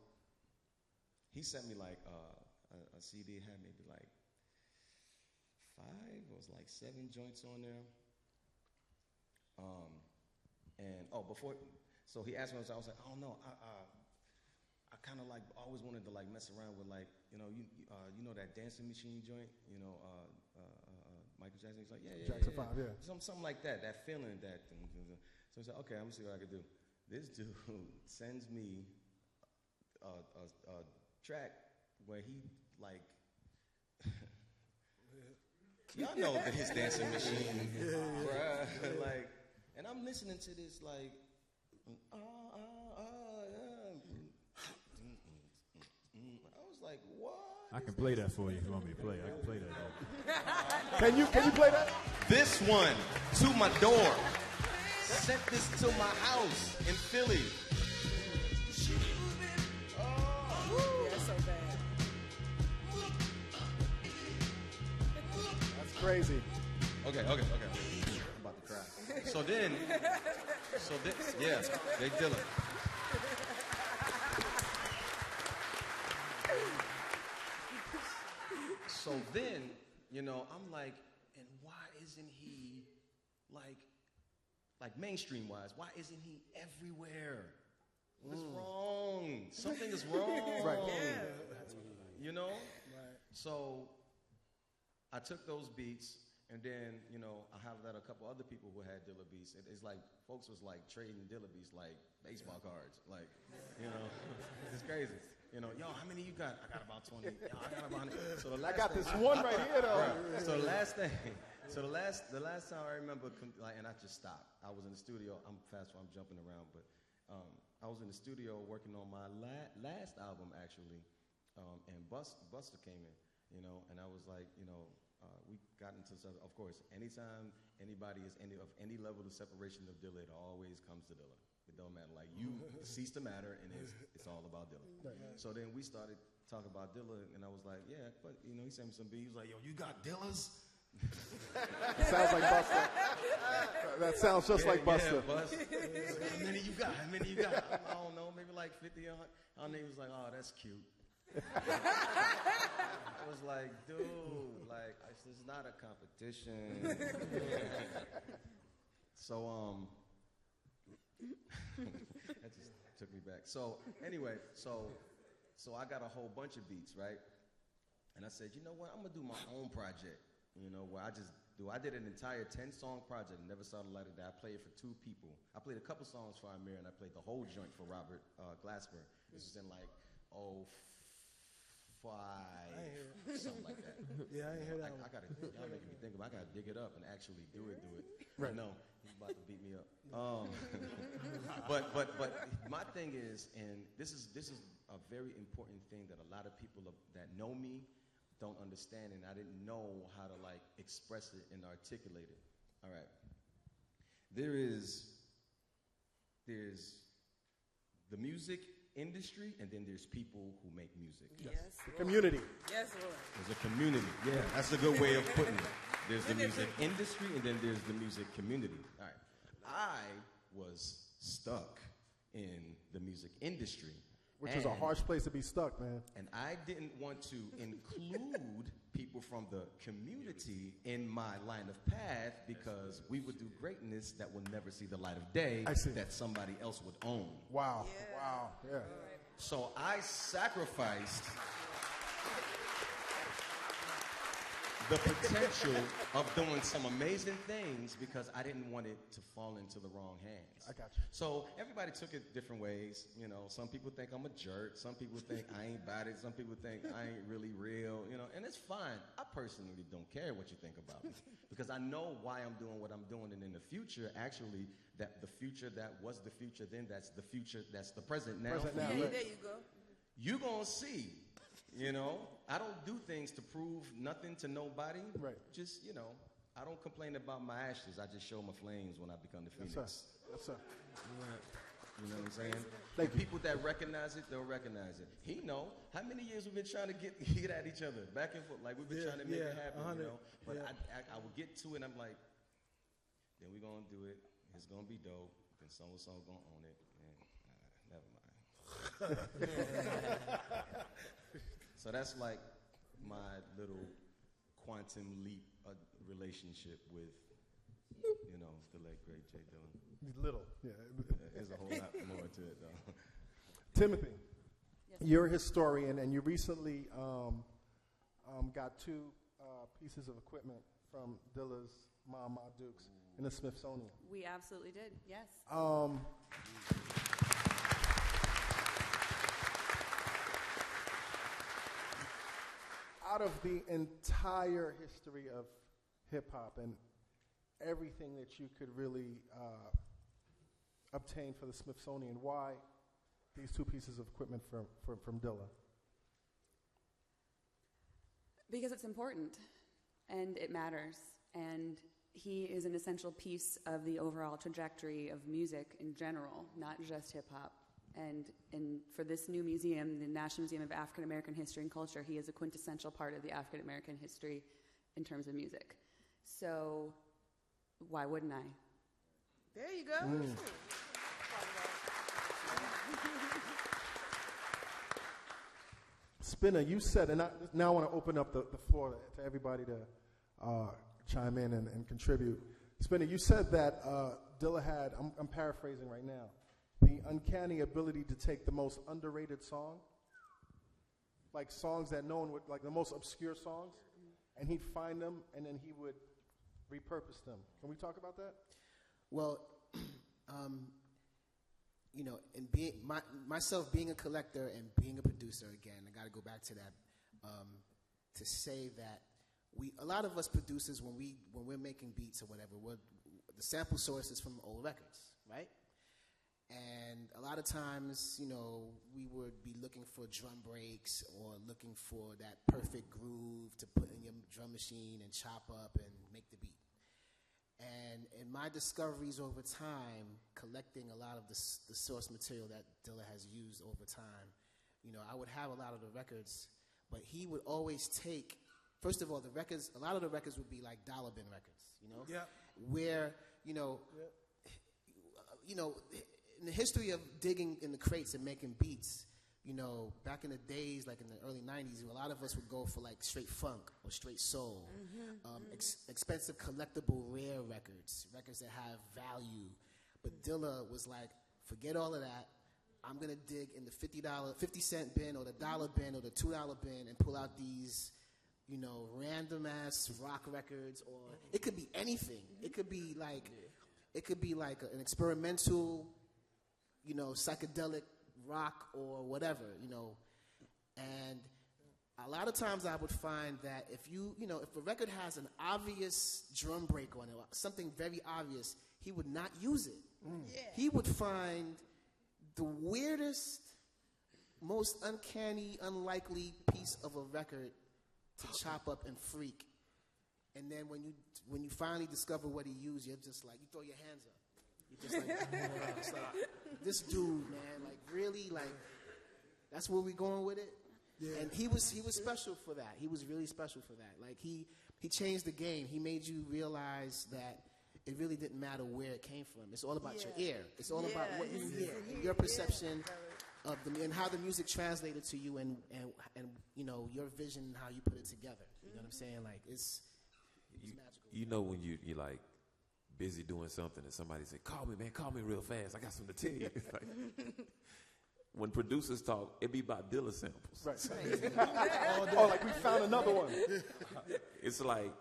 he sent me like a CD had maybe like 5 or like 7 joints on there. So he asked me, I was like, oh no, I kind of like always wanted to like mess around with like, you know, you know that dancing machine joint, you know, Michael Jackson. He's like, yeah. Jackson 5, yeah. Something like that feeling, that thing. So he said, okay, I'm gonna see what I can do. This dude sends me a track where he like. Y'all know his dancing machine, bruh. Like, and I'm listening to this like, I was like, what? I can play that for you if you want me to play. I can play that. Can you play that? This one to my door. Sent this to my house in Philly. That's so bad. That's crazy. Okay. I'm about to cry. So this, yeah, they Dilla. So then, you know, I'm like, and why isn't he like mainstream wise? Why isn't he everywhere? What's wrong? Something is wrong. Right. You know? Right. So I took those beats, and then, you know, I have that a couple other people who had Dilla beats. It's like folks was like trading Dilla beats like baseball cards. Like, you know, it's crazy. You know, yo, how many you got? I got about 20. Yo, I got about 100. So the last I got thing, this one right here, though. Right. So the last thing, the last time I remember, and I just stopped. I was in the studio. I'm jumping around, but I was in the studio working on my last album actually, and Buster came in, you know, and I was like, you know, we got into of course, anytime anybody is of any level of separation of Dilla, it always comes to Dilla. It don't matter. Like, you cease to matter, and it's all about Dilla. Right. So then we started talking about Dilla, and I was like, yeah, but, you know, he sent me some beats. He was like, yo, you got Dillas? Sounds like Buster. That sounds just like Buster. Yeah, Buster. How many you got? I don't know, maybe like 50 or 100. And he was like, oh, that's cute. I was like, dude, like, this is not a competition. So, that just took me back. So anyway, so I got a whole bunch of beats, right? And I said, you know what? I'm gonna do my own project. You know, where I did an entire 10-song project. Never saw the light of day. I played it for 2 people. I played a couple songs for Amir, and I played the whole joint for Robert Glasper. This was in like 05, something like that. Yeah, I ain't hear that one. Y'all making me think about. I gotta dig it up and actually do it. Right. No, he's about to beat me up. But my thing is, and this is a very important thing that a lot of people that know me don't understand, and I didn't know how to like express it and articulate it. All right. There's the music industry, and then there's people who make music. Yes. The community. Yes, Lord. There's a community. Yeah, that's a good way of putting it. There's the music industry, and then there's the music community. All right. I was stuck in the music industry. Which is a harsh place to be stuck, man. And I didn't want to include people from the community in my line of path because we would do greatness that will never see the light of day that somebody else would own. Wow. Yeah. Wow. Yeah. So I sacrificed the potential of doing some amazing things because I didn't want it to fall into the wrong hands. I got you. So everybody took it different ways. You know, some people think I'm a jerk. Some people think I ain't about it. Some people think I ain't really real. You know, and it's fine. I personally don't care what you think about me because I know why I'm doing what I'm doing. And in the future, actually, that the future that was the future then, that's the future, that's the present now. Present now, Yeah, right. there you go. You gonna see. You know, I don't do things to prove nothing to nobody. Right. Just, you know, I don't complain about my ashes. I just show my flames when I become the phoenix. Yes, sir. Yes, sir. You know what I'm saying? Thank The people that recognize it, they'll recognize it. He know how many years we've been trying to get at each other, back and forth. Like we've been trying to make it happen, 100. you know. But Yeah. I would get to it, and I'm like, then we're gonna do it. It's gonna be dope. Then so and so gonna own it. And never mind. So that's like my little quantum leap relationship with, you know, the late great J Dilla. Little. Yeah. There's a whole lot more to it, though. Timothy, you're a historian, and you recently got 2 pieces of equipment from Dilla's mom, Ma Dukes, in the Smithsonian. We absolutely did, yes. Out of the entire history of hip-hop and everything that you could really obtain for the Smithsonian, why these 2 pieces of equipment from Dilla? Because it's important, and it matters, and he is an essential piece of the overall trajectory of music in general, not just hip-hop. And for this new museum, the National Museum of African American History and Culture, he is a quintessential part of the African American history in terms of music. So why wouldn't I? There you go. Spinna, you said, and now I want to open up the floor to everybody to chime in and contribute. Spinna, you said that Dilla had, I'm paraphrasing right now, the uncanny ability to take the most underrated song, like songs that no one would, like the most obscure songs, and he'd find them and then he would repurpose them. Can we talk about that? Well, you know, and myself being a collector and being a producer, again, I got to go back to that to say that a lot of us producers, when we're making beats or whatever, the sample source is from old records, right? And a lot of times, you know, we would be looking for drum breaks or looking for that perfect groove to put in your drum machine and chop up and make the beat. And in my discoveries over time, collecting a lot of the source material that Dilla has used over time, you know, I would have a lot of the records, but he would always take, first of all, a lot of the records would be like dollar bin records, you know? Yeah. Where, you know, in the history of digging in the crates and making beats, you know, back in the days, like in the early 90s, a lot of us would go for like straight funk or straight soul, expensive collectible rare records that have value. But Dilla was like, forget all of that. I'm going to dig in the 50-cent bin or the dollar bin or the $2 bin and pull out these, you know, random ass rock records, or it could be anything. It could be like an experimental, you know, psychedelic rock or whatever, you know. And a lot of times I would find that if a record has an obvious drum break on it, or something very obvious, he would not use it. Yeah. He would find the weirdest, most uncanny, unlikely piece of a record to chop up and freak. And then when you finally discover what he used, you're just like, you throw your hands up. You're just like, oh, it's like, this dude, man, like really, like, that's where we going with it. Yeah. And he was special for that. He was really special for that. Like he changed the game. He made you realize that it really didn't matter where it came from. It's all about your ear. It's all about what you hear and your perception of and how the music translated to you and you know, your vision and how you put it together. You know what I'm saying? Like it's magical. You know when you're like busy doing something and somebody say, call me, man, call me real fast. I got something to tell you. It's like, when producers talk, it be about Dilla samples. Right. Oh, like we found another one. It's like,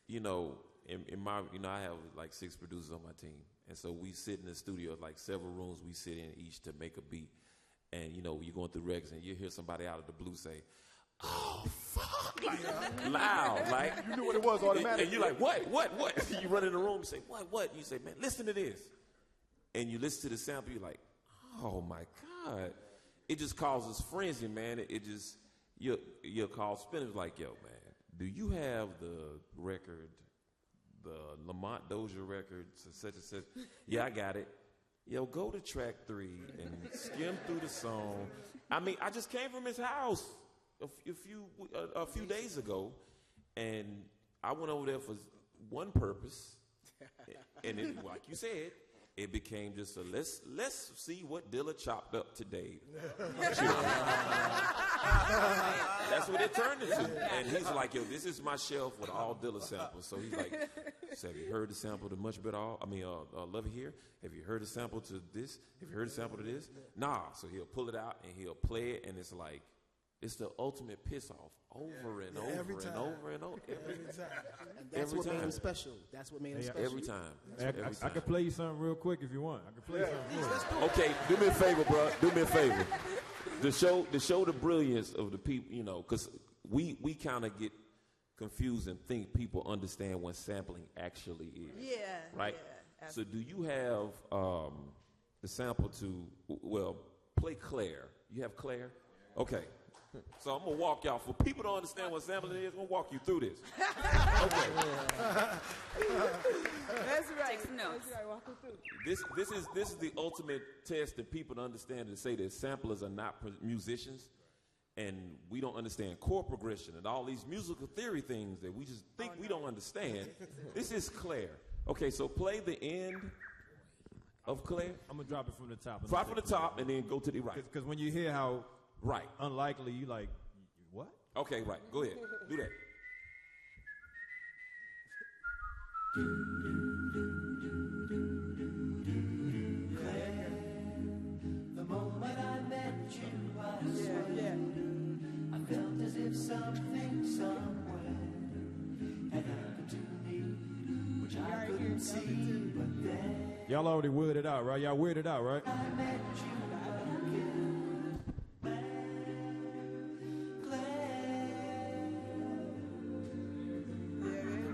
you know, in my, you know, I have like 6 producers on my team. And so we sit in the studio, like several rooms we sit in each to make a beat. And, you know, you're going through records and you hear somebody out of the blue say, oh, fuck, like, loud, like. You knew what it was automatically. And you're like, what? You run in the room and say, what? You say, man, listen to this. And you listen to the sample, you're like, oh, my God. It just causes frenzy, man. It just, you'll call Spinna like, yo, man, do you have the record, the Lamont Dozier record, such and such? Yeah, I got it. Yo, go to track 3 and skim through the song. I mean, I just came from his house a few days ago, and I went over there for one purpose, and it, like you said, it became just a let's see what Dilla chopped up today. That's what it turned into. And he's like, yo, this is my shelf with all Dilla samples. So he's like, have you heard the sample to Much Better All? Love It Here? Have you heard the sample to this? Have you heard the sample to this? Nah. So he'll pull it out and he'll play it, and it's like, it's the ultimate piss off over and over every and time. over and over. Every time. And that's what made him special. That's what made him special. Every time. I can play you something real quick if you want. I can play something real quick. Okay, do me a favor, bro. Do me a favor. To show the brilliance of the people, you know, because we kind of get confused and think people understand what sampling actually is. Yeah. Right? Yeah, so do you have the sample to, well, play Claire. You have Claire? Okay. So I'm going to walk y'all. For people to understand what sampling is, I'm going to walk you through this. Okay. That's right. Take some notes. That's right. Walk them through. This is the ultimate test that people to understand and say that samplers are not musicians, and we don't understand chord progression and all these musical theory things that we just think we don't understand. This is Claire. Okay, so play the end of Claire. I'm gonna drop it from the top. Drop from the top and then go to the right. Because when you hear how right unlikely, you like, what? Okay, right. Go ahead. Do that. The moment I met you, I felt as if something somewhere had happened to me, which I couldn't see, but then Y'all already weirded out, right? Y'all weirded out, right? I met you again.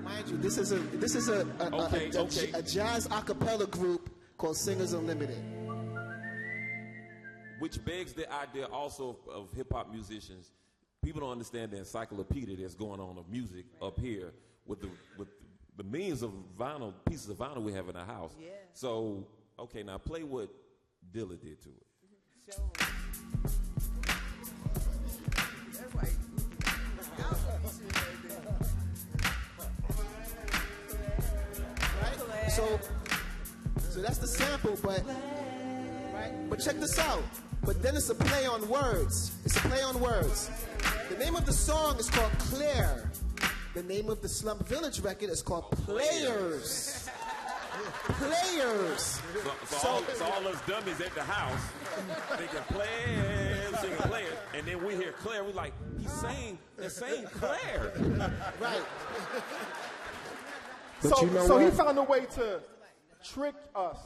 Mind you, this is a jazz a cappella group called Singers Unlimited. Which begs the idea also of hip-hop musicians. People don't understand the encyclopedia that's going on of music up here with the millions of pieces of vinyl we have in our house. Yeah. So, okay, now play what Dilla did to it. That's like, Right? So that's the sample, but check this out. But then it's a play on words. The name of the song is called Claire. The name of the Slum Village record is called Players. Players. So all those dummies at the house thinking players, singing players, and then we hear Claire, we're like, they're saying Claire. Right. So, you know so he what? found a way to trick us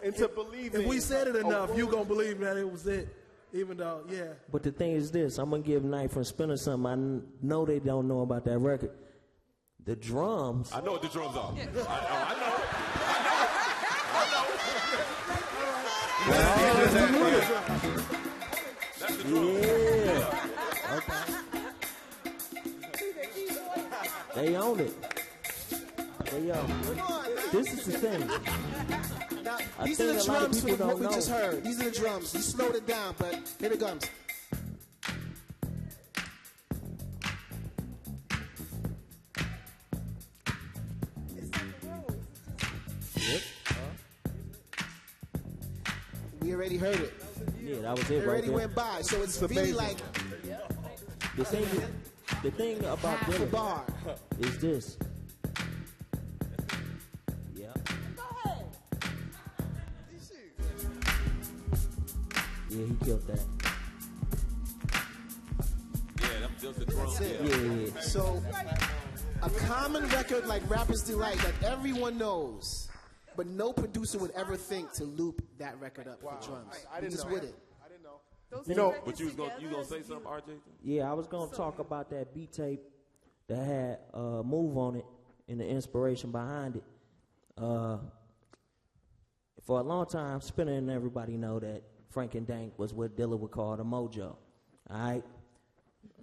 into believing. If we said it enough, you going to believe that it was it. Even though, But the thing is this, I'm going to give Knight from Spinna something I know they don't know about that record. The drums. I know what the drums are. I know. That's the drums. Yeah. Okay. They own it. They own it. This is the thing. Now, these are the drums for what we just heard. These are the drums. You slowed it down, but here it comes. Yep. We already heard it. Yeah, that was it It right already there. went by, so it's really like The thing about half a Dilla bar. is this. Yeah. Yeah, he killed that. Yeah, that's the drums. That's it. Yeah. So a common record like Rapper's Delight that everyone knows, but no producer would ever think to loop that record up for drums. I didn't just know. with it. I didn't know. You know, But you gonna say something, RJ? Yeah, I was gonna talk about that beat tape that had Move on it and the inspiration behind it. For a long time, Spinna and everybody know that Frank and Dank was what Dilla would call the mojo. All right.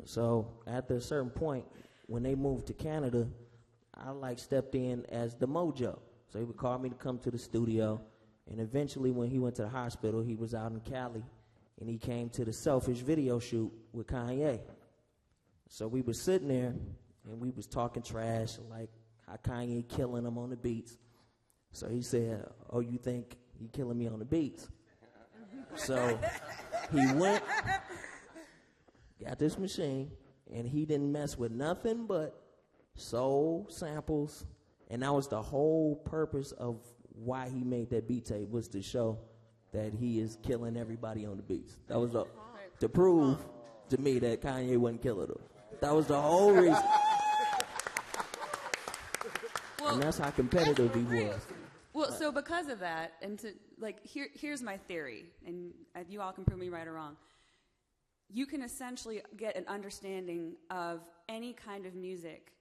So after a certain point, when they moved to Canada, I stepped in as the mojo. So he would call me to come to the studio, and eventually, when he went to the hospital, he was out in Cali. And he came to the Selfish video shoot with Kanye. So we were sitting there, and we was talking trash, like how Kanye killing him on the beats. So he said, "Oh, you think he killing me on the beats?" So he went, got this machine, and he didn't mess with nothing but soul samples. And that was the whole purpose of why he made that beat tape, was to show that he is killing everybody on the beats. That was to prove to me that Kanye wasn't killing them. That was the whole reason. And that's how competitive he was. Well, so because of that, and here's my theory, and you all can prove me right or wrong. You can essentially get an understanding of any kind of music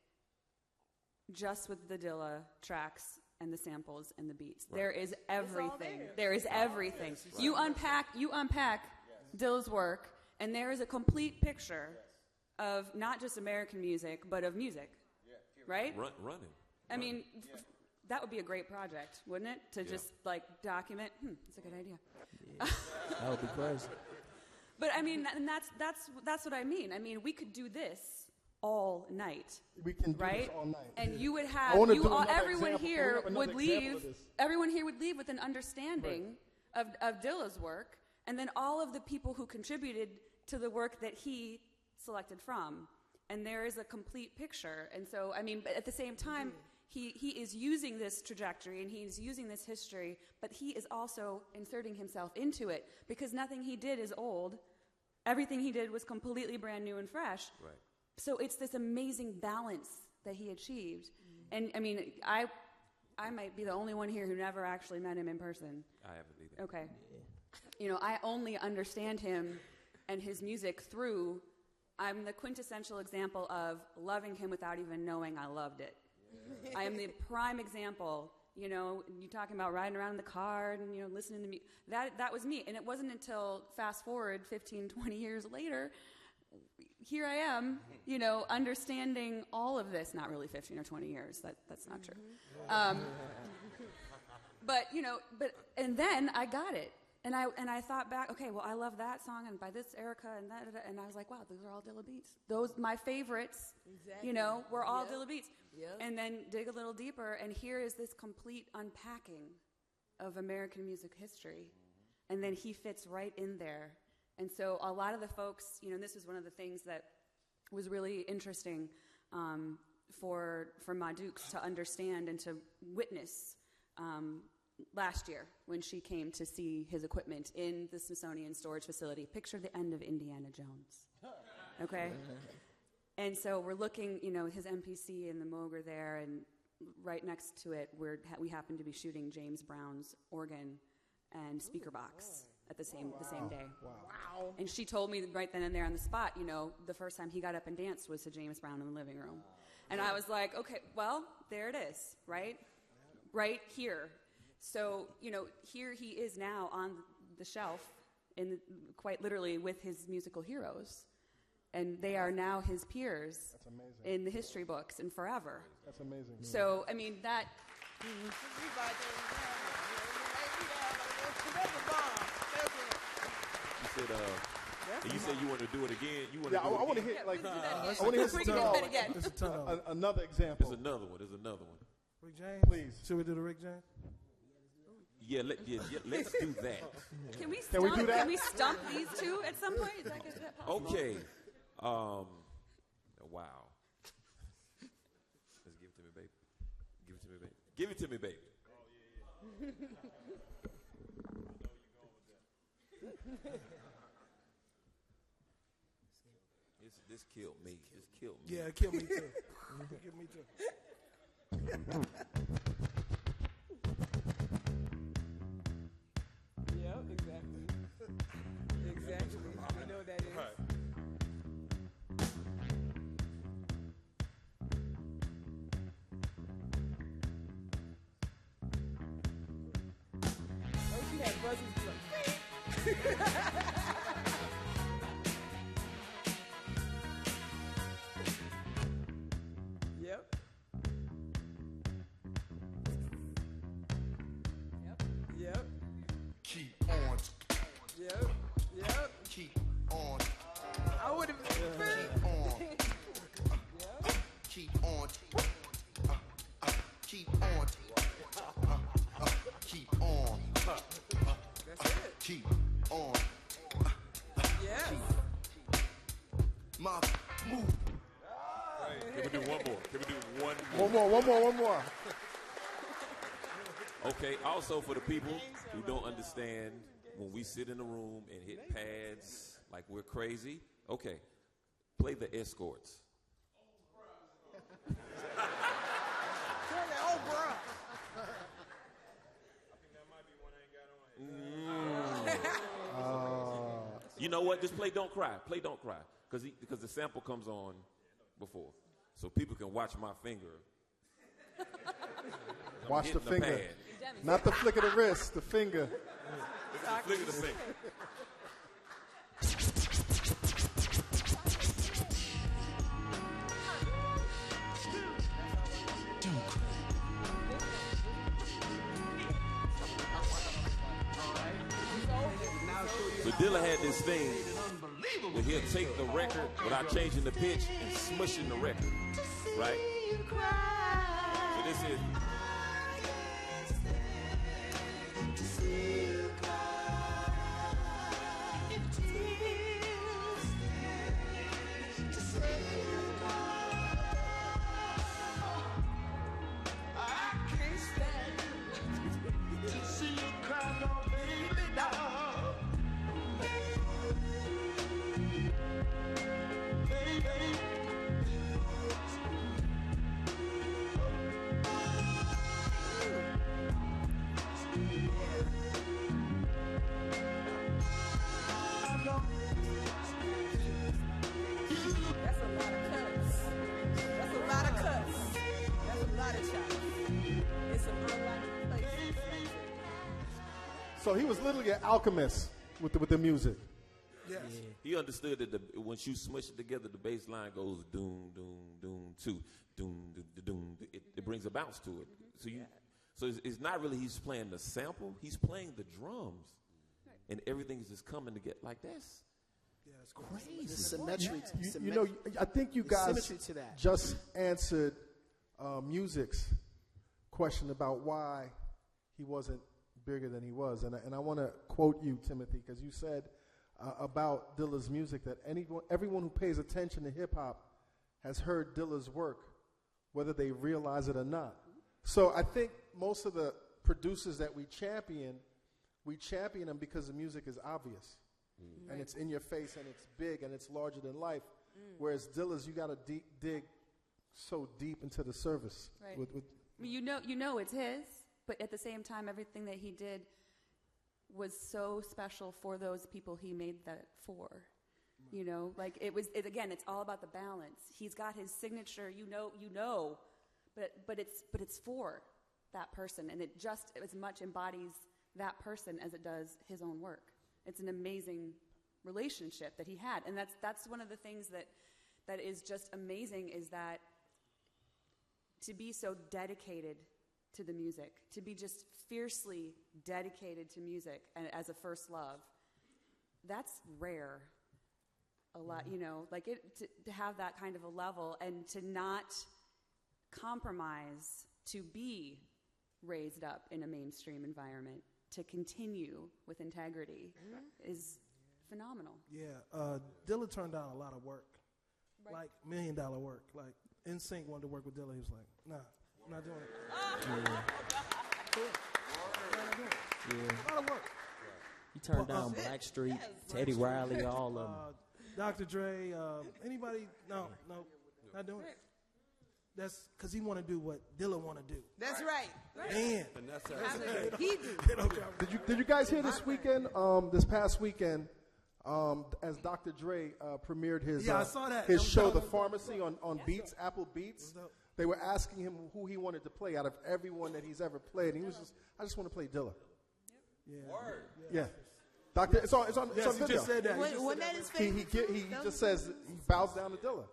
just with the Dilla tracks and the samples and the beats. Right. There is everything. There is everything. Right. You unpack Dilla's work, And there is a complete picture of not just American music, but of music, right? Running. I mean, that would be a great project, wouldn't it? To just like document. That's a good idea. That would be crazy. But I mean, and that's what I mean. I mean, we could do this all night. We can do right? this all night. And you would I have wanna do another everyone example. here Can we have would another example leave. of this? Everyone here would leave with an understanding of Dilla's work, and then all of the people who contributed to the work that he selected from. And there is a complete picture. And so, I mean, but at the same time, he is using this trajectory and he's using this history, but he is also inserting himself into it because nothing he did is old. Everything he did was completely brand new and fresh. Right. So it's this amazing balance that he achieved. And I mean, I might be the only one here who never actually met him in person. I haven't either. Okay. You know, I only understand him and his music through, I'm the quintessential example of loving him without even knowing I loved it. I am the prime example, you know, you talking about riding around in the car and, you know, listening to me. That was me. And it wasn't until fast forward 15, 20 years later, here I am, you know, understanding all of this. Not really 15 or 20 years. That's not true. But, you know, and then I got it. And I thought back, okay, well, I love that song, and by this Erica, and that, and I was like, wow, those are all Dilla beats. Those, my favorites, you know, were all Dilla beats. Yep. And then dig a little deeper, and here is this complete unpacking of American music history. And then he fits right in there. And so a lot of the folks, you know, this was one of the things that was really interesting for my Dukes to understand and to witness last year when she came to see his equipment in the Smithsonian storage facility. Picture the end of Indiana Jones, okay? And so we're looking, you know, his MPC and the Moog are there, and right next to it, we happen to be shooting James Brown's organ and speaker box at the same day. Wow. And she told me right then and there on the spot, you know, the first time he got up and danced was to James Brown in the living room. And I was like, okay, well, there it is, right? Right here. So, you know, here he is now on the shelf, quite literally with his musical heroes. And they are now his peers in the history books and forever. That's amazing. So, I mean, that... You said you want to do it again. You want Yeah, to do I want to it hit like I want to hit another example. There's another one. Rick James? Please. Should we do the Rick James? Yeah, let's do that. Can we do that? Can we stump these two at some point? Is that possible? Okay. Wow. Let's give it to me, baby. Give it to me, baby. Give it to me, baby. This killed me. This killed me. Yeah, it killed me too. It killed me too. Yep, exactly. Exactly. We know what that is. Oh, she had buzzes like, Yep. Yep. Keep on. Yep. Yep. Keep on. I would have Keep on. Keep on. Keep on. Keep on. That's it. Keep on. Yes. My move. Can we do one more? Can we do One more. Okay, also for the people who don't understand, when we sit in a room and hit pads like we're crazy, okay, play the Escorts. Oh, bro. You know what? Just play Don't Cry. Play Don't Cry. Because the sample comes on before. So people can watch my finger. Watch the hitting finger. pad. Not the flick of the wrist, the finger. Flick of the finger. Dilla had this thing where he'll take the record without changing the pitch and smushing the record, right? So this is. So he was literally an alchemist with the music. Yes. Yeah. He understood that once you smush it together, the bass line goes doom, doom, doom, two, doom, doom, doom. It brings a bounce to it. So it's not really he's playing the sample. He's playing the drums, and everything's just coming to get like this. Yeah, it's crazy. The symmetry. You know, I think you guys to that. just answered Musiq's question about why he wasn't bigger than he was. And I want to quote you, Timothy, because you said about Dilla's music that everyone who pays attention to hip-hop has heard Dilla's work, whether they realize it or not. So I think most of the producers that we champion them because the music is obvious. Mm. And it's in your face, and it's big, and it's larger than life. Mm. Whereas Dilla's, you got to dig so deep into the service. Right. You know it's his. But at the same time, everything that he did was so special for those people he made that for. You know, like again, it's all about the balance. He's got his signature, but it's for that person, and it just as much embodies that person as it does his own work. It's an amazing relationship that he had, and that's one of the things that is just amazing is that to be so dedicated to the music, to be just fiercely dedicated to music and as a first love, that's rare. A lot, you know, like to have that kind of a level and to not compromise, to be raised up in a mainstream environment, to continue with integrity is phenomenal. Yeah, Dilla turned down a lot of work, like $1 million work. Like NSYNC wanted to work with Dilla, he was like, nah. I'm not doing it. Yeah. A lot of work. He turned down Blackstreet, Teddy Riley, all of them. Dr. Dre, anybody? No, not doing it. That's because he want to do what Dilla want to do. That's right. And that's he do. Did you guys hear this weekend? This past weekend, as Dr. Dre premiered his I saw that. his show, The Pharmacy, on Beats, Apple Beats. They were asking him who he wanted to play out of everyone that he's ever played, and he was I just want to play Dilla. Yeah. Word. Yeah. Doctor, it's on yes, video. He just said that. Wasn't that his favorite? He just says he bows down to Dilla.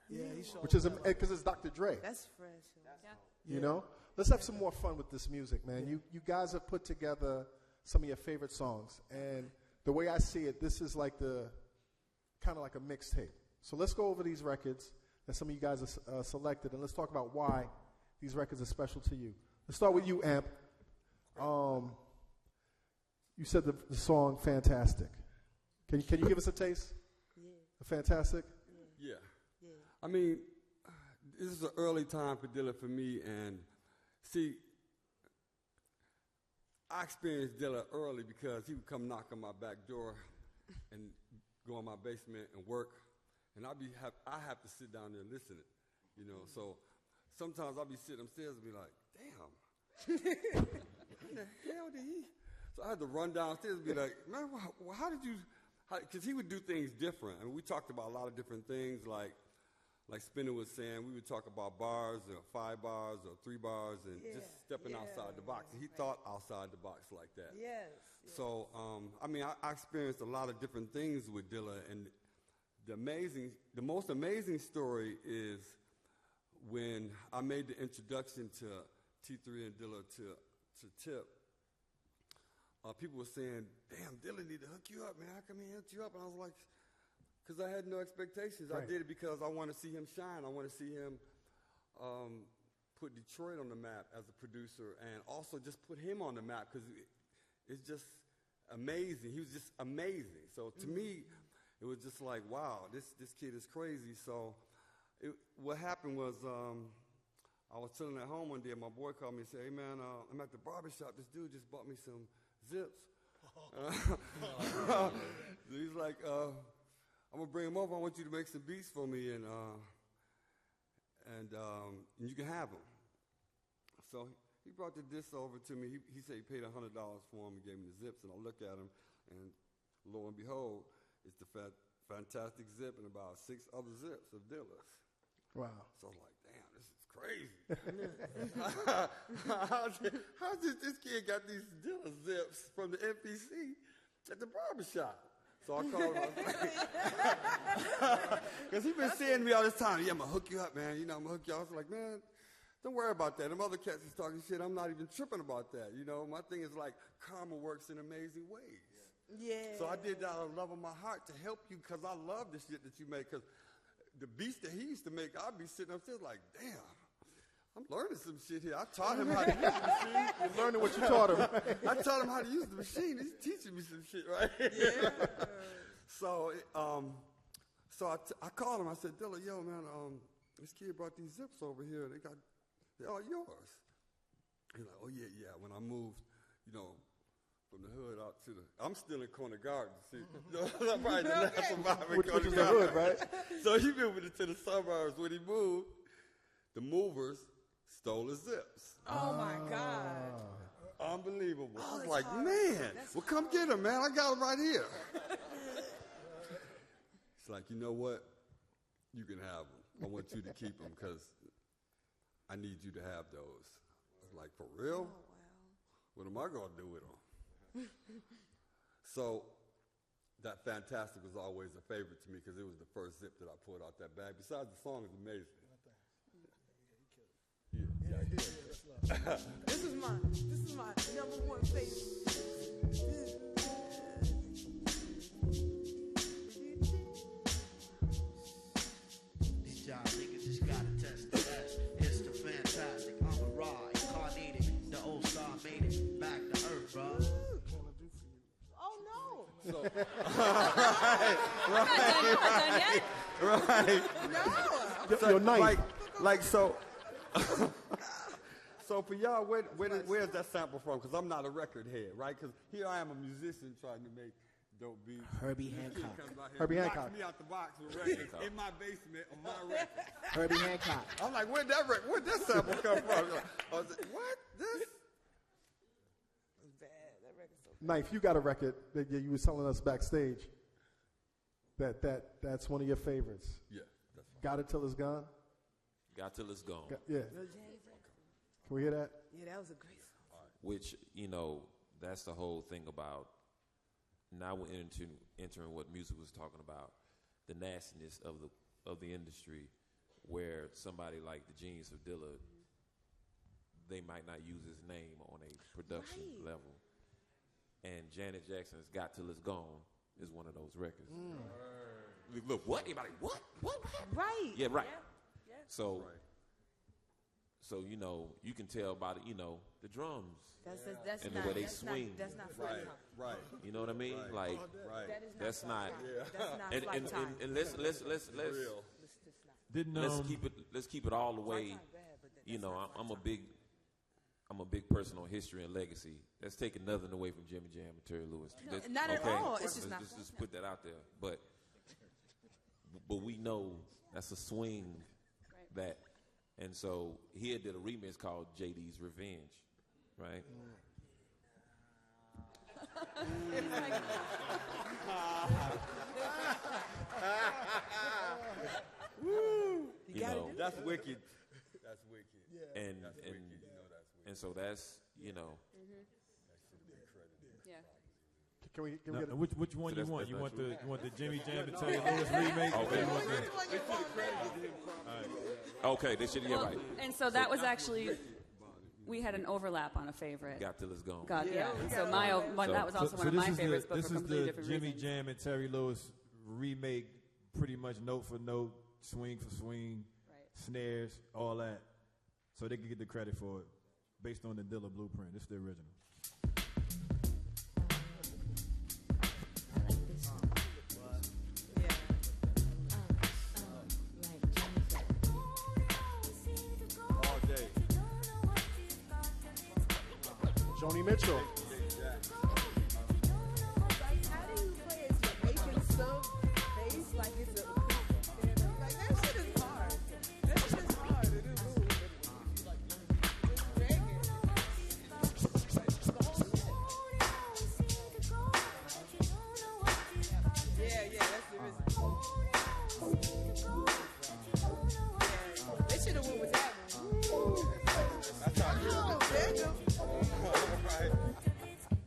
Yeah, he showed which is because it's Dr. Dre. That's fresh. You know, let's have some more fun with this music, man. You guys have put together some of your favorite songs, and the way I see it, this is like kind of like a mixtape. So let's go over these records that some of you guys have selected, and let's talk about why these records are special to you. Let's start with you, Amp. You said the song "Fantastic." Can you give us a taste? Yeah. Fantastic. Yeah. I mean, this is an early time for Dilla for me, and see, I experienced Dilla early because he would come knock on my back door and go in my basement and work, and I have to sit down there and listen to it, you know. So sometimes I'll be sitting upstairs and be like, damn, what the hell did he? So I had to run downstairs and be like, man, how did you? Because he would do things different. I mean, we talked about a lot of different things, like Spinna was saying, we would talk about bars, or 5 bars, or 3 bars, and just stepping outside the box. And he thought outside the box like that. Yes. So, I mean, I experienced a lot of different things with Dilla, and the most amazing story is when I made the introduction to T3 and Dilla to Tip. people were saying, damn, Dilla need to hook you up, man. How come he hooked you up? And I was like, because I had no expectations. Right. I did it because I want to see him shine. I want to see him put Detroit on the map as a producer, and also just put him on the map because it's just amazing. He was just amazing. So to me, it was just like, wow, this kid is crazy. So what happened was I was chilling at home one day, and my boy called me and said, hey, man, I'm at the barbershop. This dude just bought me some zips. He's like, I'm going to bring him over. I want you to make some beats for me, and you can have them. So he brought the disc over to me. He said he paid $100 for them and gave me the zips, and I look at them, and lo and behold, it's the fantastic zip and about 6 other zips of Dilla's. Wow. So I was like, damn, this is crazy. How did this kid got these Dilla zips from the NPC at the barbershop? So I called him. Because he's been seeing me all this time. Yeah, I'm going to hook you up, man. You know, I'm going to hook you up. I was like, man, don't worry about that. Them other cats is talking shit. I'm not even tripping about that. You know, my thing is like karma works in amazing ways. Yeah. So I did that out of love of my heart to help you because I love the shit that you make. Because the beats that he used to make, I'd be sitting upstairs like, damn, I'm learning some shit here. I taught him how to use the machine. You're learning what you taught him. I taught him how to use the machine. He's teaching me some shit, right? Yeah. So I called him. I said, Dilla, yo, man, this kid brought these zips over here. They're all yours. He's like, oh, yeah. When I moved, you know, from the hood out to I'm still in Corner Garden, see. I'm probably the last survivor in Corner Which is the Garden. hood, right? So he moved it to the suburbs. When he moved, the movers stole his zips. Oh, my God. Unbelievable. I was like, man, well, come get him, man. I got him right here. It's like, you know what? You can have them. I want you to keep them because I need you to have those. I was like, for real? Oh, wow. What am I going to do with them? So that Fantastic was always a favorite to me because it was the first zip that I pulled out that bag. Besides, the song is amazing. This is my number one favorite. These y'all niggas just gotta test the best. It's the Fantastic. I'm a ride, incarnated. The old star made it back to earth, bro. Oh no! So, right. No. So, Your knife. So for y'all, where's that sample from? Because I'm not a record head, right? Because here I am, a musician trying to make dope beats. Herbie Hancock. Herbie Hancock. Knocks me out the box with records in my basement on my record. Herbie Hancock. I'm like, where'd that sample come from? I was like, what? This? Knife, you got a record that you were telling us backstage that's one of your favorites. Yeah, that's fine. Got It Till It's Gone? Got Till It's Gone. Yeah. Can we hear that? Yeah, that was a great song. Which, you know, that's the whole thing about, now we're entering what music was talking about, the nastiness of the industry, where somebody like the genius of Dilla, they might not use his name on a production level. And Janet Jackson's Got Till It's Gone is one of those records. Look, what? Anybody, what? Right. Yeah, right. Yeah. So, you know, you can tell by the, you know, the drums. That's and not, the way they that's swing. Not, that's not flight talk. Right. You know what I mean? Right. Like, That is that's not. That's not flight time. And let's keep it all the way. You know, I'm a big person on history and legacy. Let's take nothing away from Jimmy Jam and Terry Lewis. No, not at all. It's just not. Let's just put that out there. But we know that's a swing that, and so he did a remix called JD's Revenge, right? Woo! You know, that's wicked. That's wicked. Yeah. And that's and wicked. You know that's wicked. and so that's, you know. Yeah. Can we No, get which one So you want? that's You want true. the Jimmy Jam and Terry Lewis remake? Okay. Or you want Okay, they should get right. And so that was actually We had an overlap on a favorite. Got Till It's Gone. So that was also one of my favorites, but for completely different Jimmy reasons. Jam and Terry Lewis remake, pretty much note for note, swing for swing, snares, all that. So they can get the credit for it based on the Dilla blueprint. It's the original. Joni Mitchell. How do you play it? You're making some bass like it's a like that shit is hard. That shit's hard to do. Yeah, that's the reason. They should have went with that one.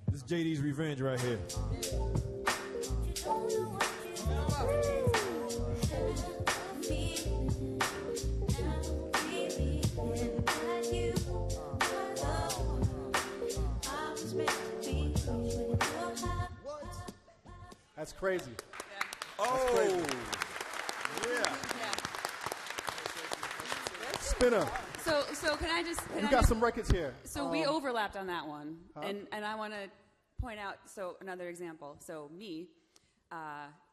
This is JD's Revenge right here. That's crazy. Oh, yeah. Spinna. So can I just? You got some records here. So we overlapped on that one, Huh? and I want to point out. So another example. So me,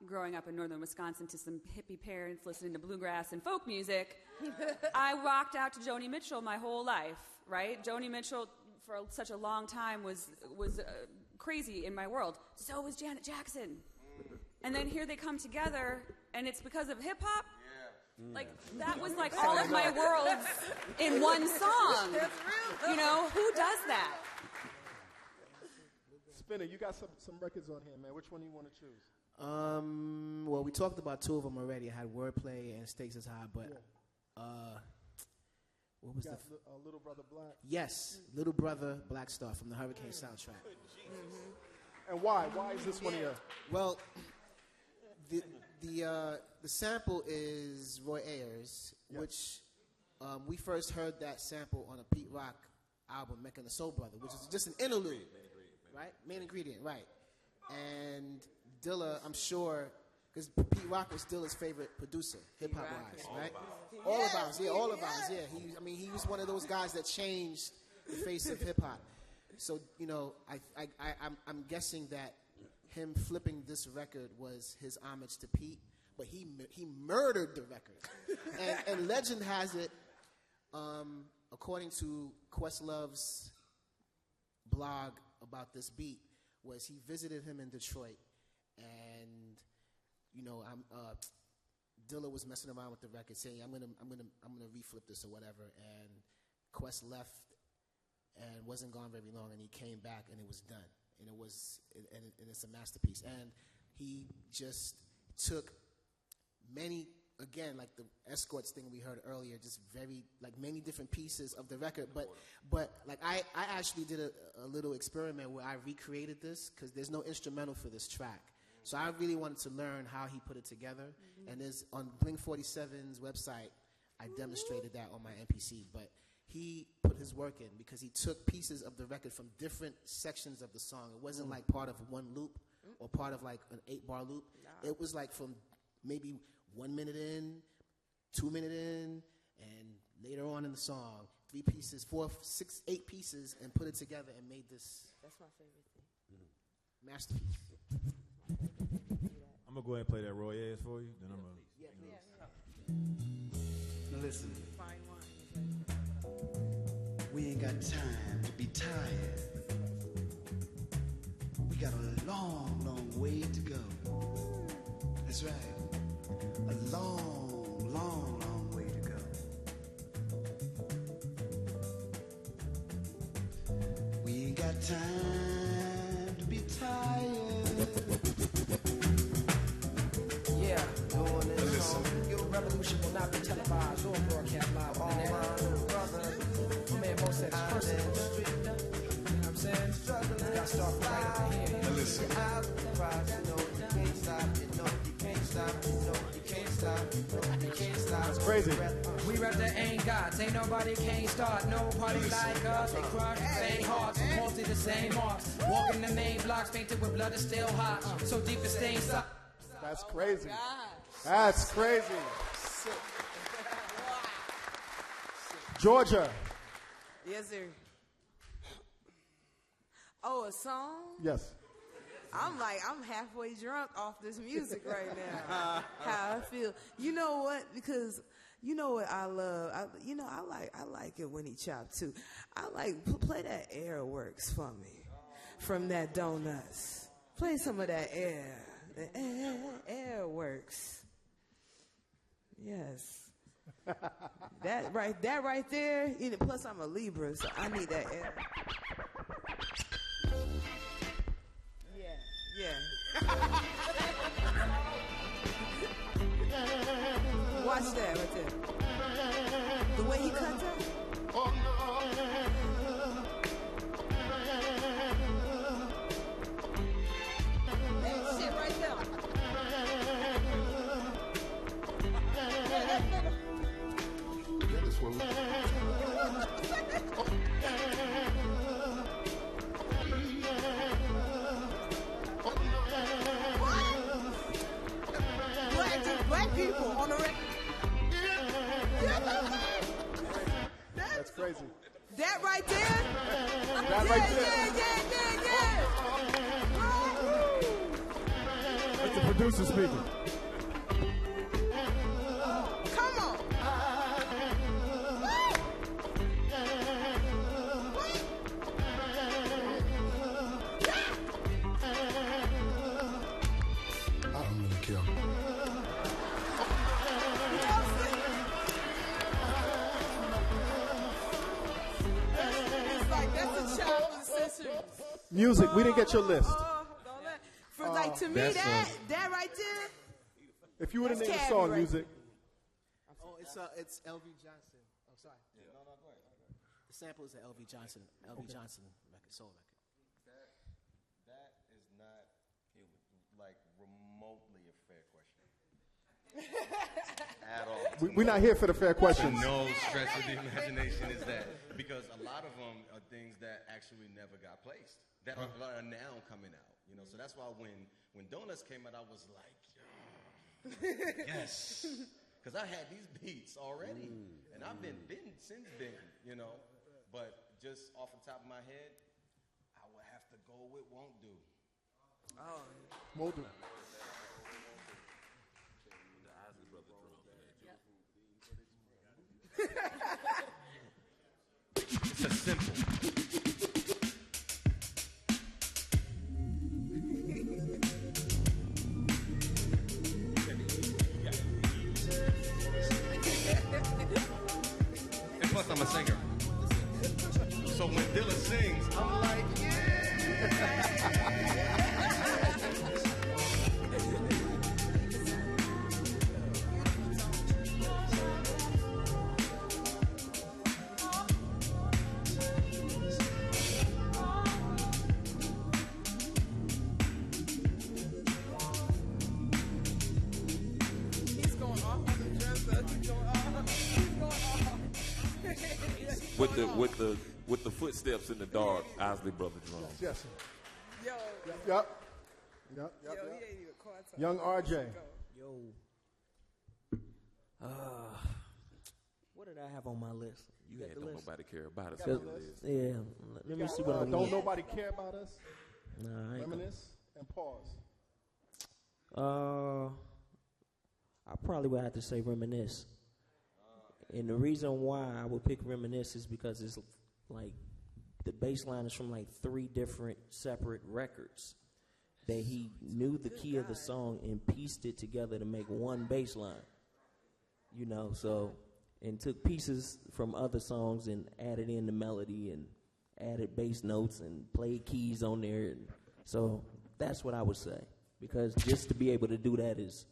growing up in northern Wisconsin to some hippie parents listening to bluegrass and folk music, I rocked out to Joni Mitchell my whole life. Right, Joni Mitchell for such a long time was crazy in my world. So was Janet Jackson. And then here they come together, and it's because of hip hop. Like that was like all of my worlds in one song. You know, who does that? Spinna, you got some records on here, man. Which one do you want to choose? Well, we talked about two of them already. I had Wordplay and Stakes Is High, but what was Little Brother Black? Yes, Little Brother Black Star from the Hurricane soundtrack. And why? Why is this one here? Well, the sample is Roy Ayers, which we first heard that sample on a Pete Rock album, Mecca and the Soul Brother, which is just an interlude, right? Main ingredient, right? And Dilla, I'm sure, because Pete Rock was Dilla's favorite producer, hip hop wise, right? All of ours, yeah. He was one of those guys that changed the face of hip hop. So, you know, I'm guessing that him flipping this record was his homage to Pete, but he murdered the record. and legend has it, according to Questlove's blog about this beat, was he visited him in Detroit, and you know, Dilla was messing around with the record, saying, "I'm gonna reflip this or whatever," and Quest left and wasn't gone very long, and he came back and it was done, and it's a masterpiece. And he just took many, again, like the Escorts thing we heard earlier, just very, like many different pieces of the record, but like I actually did a little experiment where I recreated this, because there's no instrumental for this track. So I really wanted to learn how he put it together, and there's on Blink 47's website, I demonstrated that on my MPC, but he put his work in because he took pieces of the record from different sections of the song. It wasn't like part of one loop or part of like an 8-bar loop. Nah. It was like from maybe 1 minute in, 2 minutes in, and later on in the song, 3 pieces, 4, 6, 8 pieces, and put it together and made this. That's my favorite thing. Masterpiece. I'm going to go ahead and play that Roy Ayers for you. Then I'm going to... Now listen. We ain't got time to be tired. We got a long, long way to go. That's right. A long, long, long way to go. We ain't got time to be tired. Yeah, listen. Your revolution will not be televised or broadcast live on that. Brother, my man Mo said it's personal. You know what I'm saying? You gotta start from right up here. Now listen. That's crazy. We rap that ain't gods. Ain't nobody can't start. No party like us. They crush the same hearts. Mostly the same marks. Walking the main blocks painted with blood is still hot. So deep it stains up. That's crazy. That's crazy. Georgia. Yes, sir. Oh, a song? Yes. I'm halfway drunk off this music right now. How I feel. You know what? Because you know what I love. I like it when he chopped too. I like play that Airworks for me, from that Donuts. Play some of that Airworks. Yes. That right there. Plus I'm a Libra, so I need that air. Yeah. Watch that right there. The way he cut that. That shit right there. Yeah, this one. Black people on the record. That's crazy. That right there? That right there. Yeah. That's the producer speaking. Come on. I don't really care. It's like that's a child of the century. Music, we didn't get your list. For like to me that right there. If you would have That's named a Cabby song, right Music. Oh, it's L.V. Johnson. Oh, sorry. No, go ahead. The sample is an L.V. Johnson record, soul record. That is not like remotely a fair question at all. We're not here for the fair questions. No stretch of the imagination is that, because a lot of them are things that actually never got placed that are now coming out. So that's why when Donuts came out, I was like, yes, because I had these beats already, and I've been since then, But just off the top of my head, I would have to go with Won't Do. Oh, Won't Do. It's a simple. And plus, I'm a singer. So when Dilla sings, I'm like, With the footsteps in the dark, Isley Brother drums. Yes. Yo. Yep. He ain't even caught something. Young RJ. Yo. What did I have on my list? You ain't don't nobody care about us. Yeah. Let me see what I'm Don't nobody care about us? Nah, Reminisce and pause. I probably would have to say Reminisce. And the reason why I would pick Reminisce is because it's like the bass line is from like 3 different separate records that he knew the key of the song and pieced it together to make one bass line. So, and took pieces from other songs and added in the melody and added bass notes and played keys on there. And so that's what I would say, because just to be able to do that is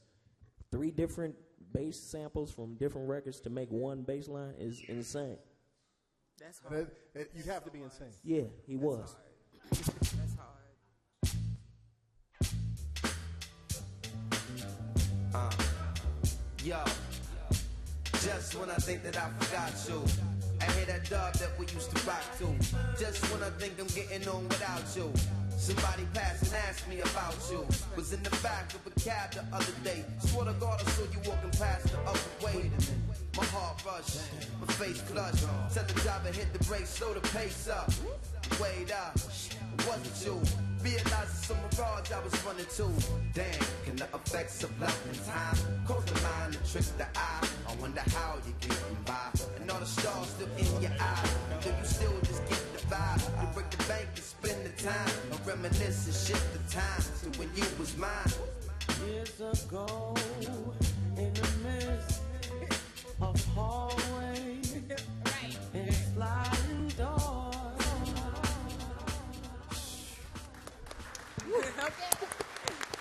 3 different bass samples from different records to make one bass line is insane. That's hard. You'd have to be insane. Yeah, he was. That's hard. Yo. Just when I think that I forgot you, I hear that dub that we used to rock to. Just when I think I'm getting on without you, somebody passed and asked me about you. Was in the back of a cab the other day. Swore to God I saw you walking past the other way. My heart rushed, my face flushed. Tell the driver hit the brakes, slow the pace up. Wait up, it wasn't you. Realized it's some mirage I was running to. Damn, can the effects of love and time cause the mind to trick the eye? I wonder how you're getting by. And all the stars still in your eye. Do you still just get the vibe? You break the bank and spend the time. Or reminisce and shift the time to when you was mine. Years ago, in the midst of hallway and sliding doors.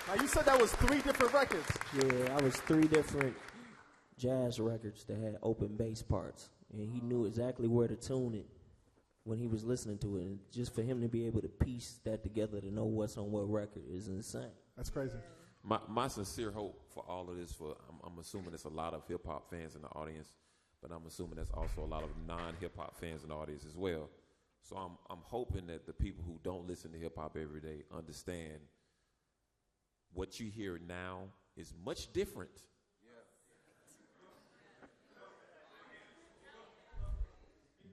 Now you said that was 3 different records. Yeah, I was 3 different jazz records that had open bass parts, and he knew exactly where to tune it when he was listening to it. And just for him to be able to piece that together to know what's on what record is insane. That's crazy. My sincere hope for all of this, I'm assuming there's a lot of hip-hop fans in the audience, but I'm assuming there's also a lot of non-hip-hop fans in the audience as well. So I'm hoping that the people who don't listen to hip-hop every day understand what you hear now is much different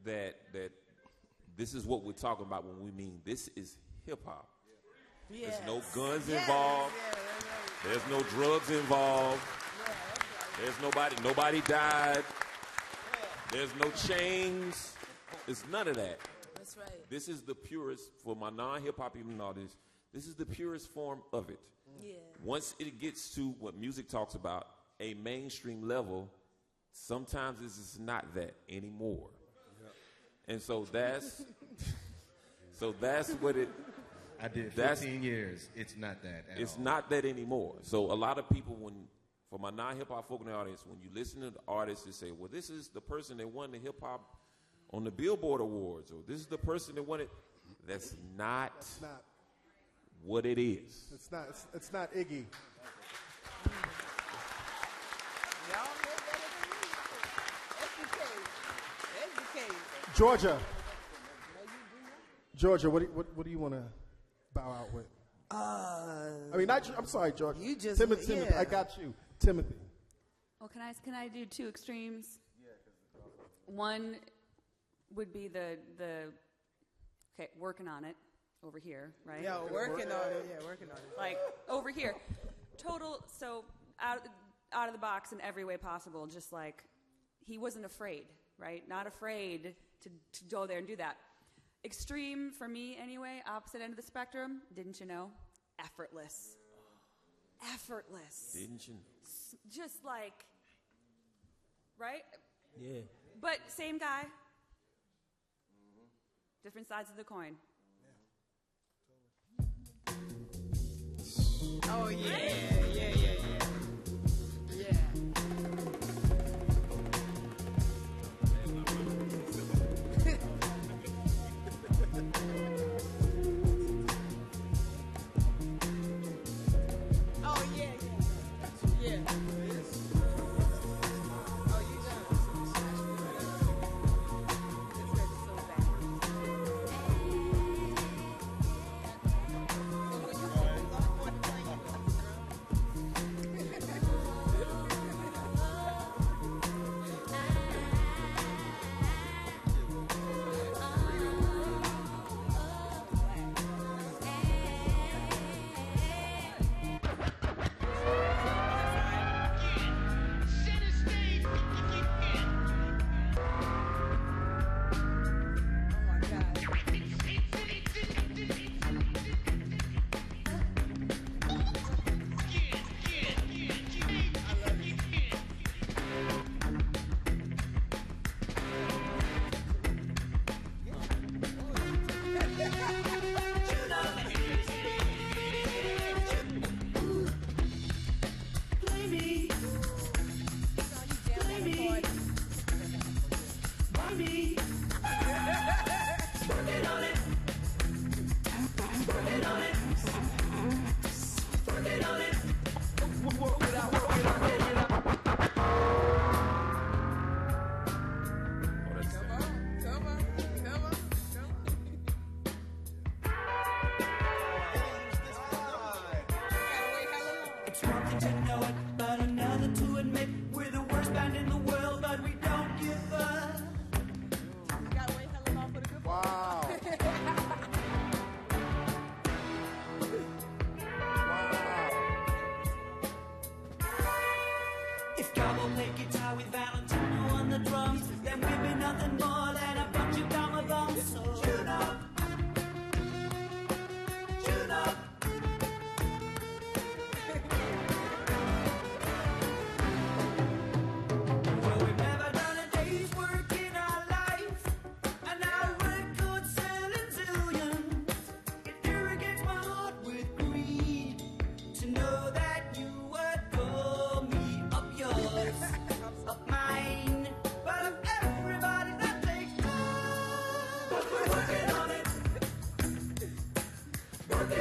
that this is what we're talking about when we mean this is hip-hop. Yes. There's no guns involved. There's no drugs involved. There's nobody died. There's no chains. It's none of that. That's right. This is the purest, for my non-hip-hop even audience, this is the purest form of it. Yeah. Once it gets to what music talks about, a mainstream level, sometimes this is not that anymore. And so that's what it. I did 15 years. It's not that at It's all. not that anymore. So a lot of people, for my non-hip-hop folk in the audience, when you listen to the artists, they say, well, this is the person that won the hip-hop on the Billboard Awards, or this is the person that won it. That's not what it is. It's not Iggy. Georgia, what do you want to bow out with? I mean, I'm sorry, Georgia. You just Timothy. yeah. I got you, Timothy. Well, can I do 2 extremes? One would be the working on it over here, right? Yeah, working on it. Yeah, working on it. Like over here, total. So out of the box in every way possible. Just like he wasn't afraid, right? Not afraid to go there and do that. Extreme for me, anyway. Opposite end of the spectrum. Didn't you know? Effortless. Effortless. Didn't you know? Just like, right? Yeah. But same guy. Different sides of the coin. Oh yeah, yeah. Oh yeah. Oh, you done.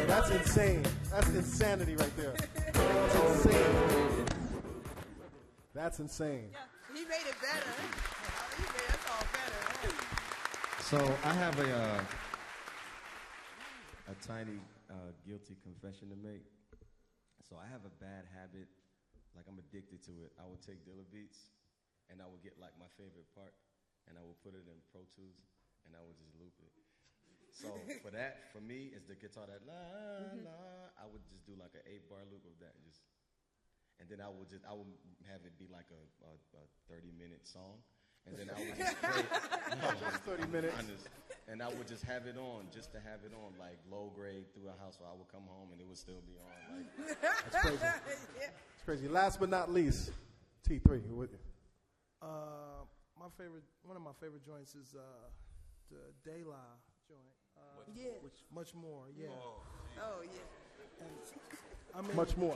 Yeah, that's insane. That's insanity right there. That's insane. That's insane. Yeah, he made it better. He made us all better. So I have a tiny guilty confession to make. So I have a bad habit, like I'm addicted to it. I would take Dilla beats, and I would get like my favorite part, and I would put it in Pro Tools, and I would just loop it. So for that, for me, is the guitar that la la. I would just do like an 8-bar loop of that, and then I would have it be like a 30-minute song, and then I would just play just 30 minutes. And I would just have it on, just to have it on, like low grade through a house where I would come home and it would still be on. Like, that's crazy. It's crazy. Last but not least, T3, who with you? One of my favorite joints is the Dilla joint. Which much more, yeah. Oh yeah. And, I mean, much more.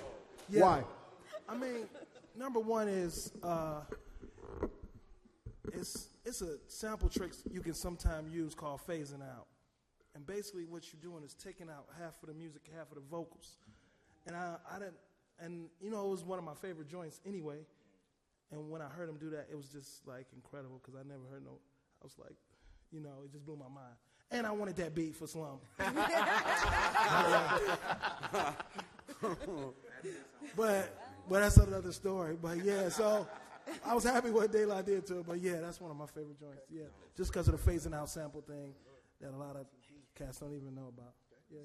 Yeah, Why? I mean, number one is it's a sample trick you can sometimes use called phasing out. And basically what you're doing is taking out half of the music, half of the vocals. And I didn't, and you know, it was one of my favorite joints anyway. And when I heard him do that, it was just like incredible because I never heard I was like, you know, it just blew my mind. And I wanted that beat for Slum. But that's another story. But yeah, so I was happy what Dilla did to it. But yeah, that's one of my favorite joints. Yeah, just because of the phasing out sample thing that a lot of cats don't even know about. Yeah.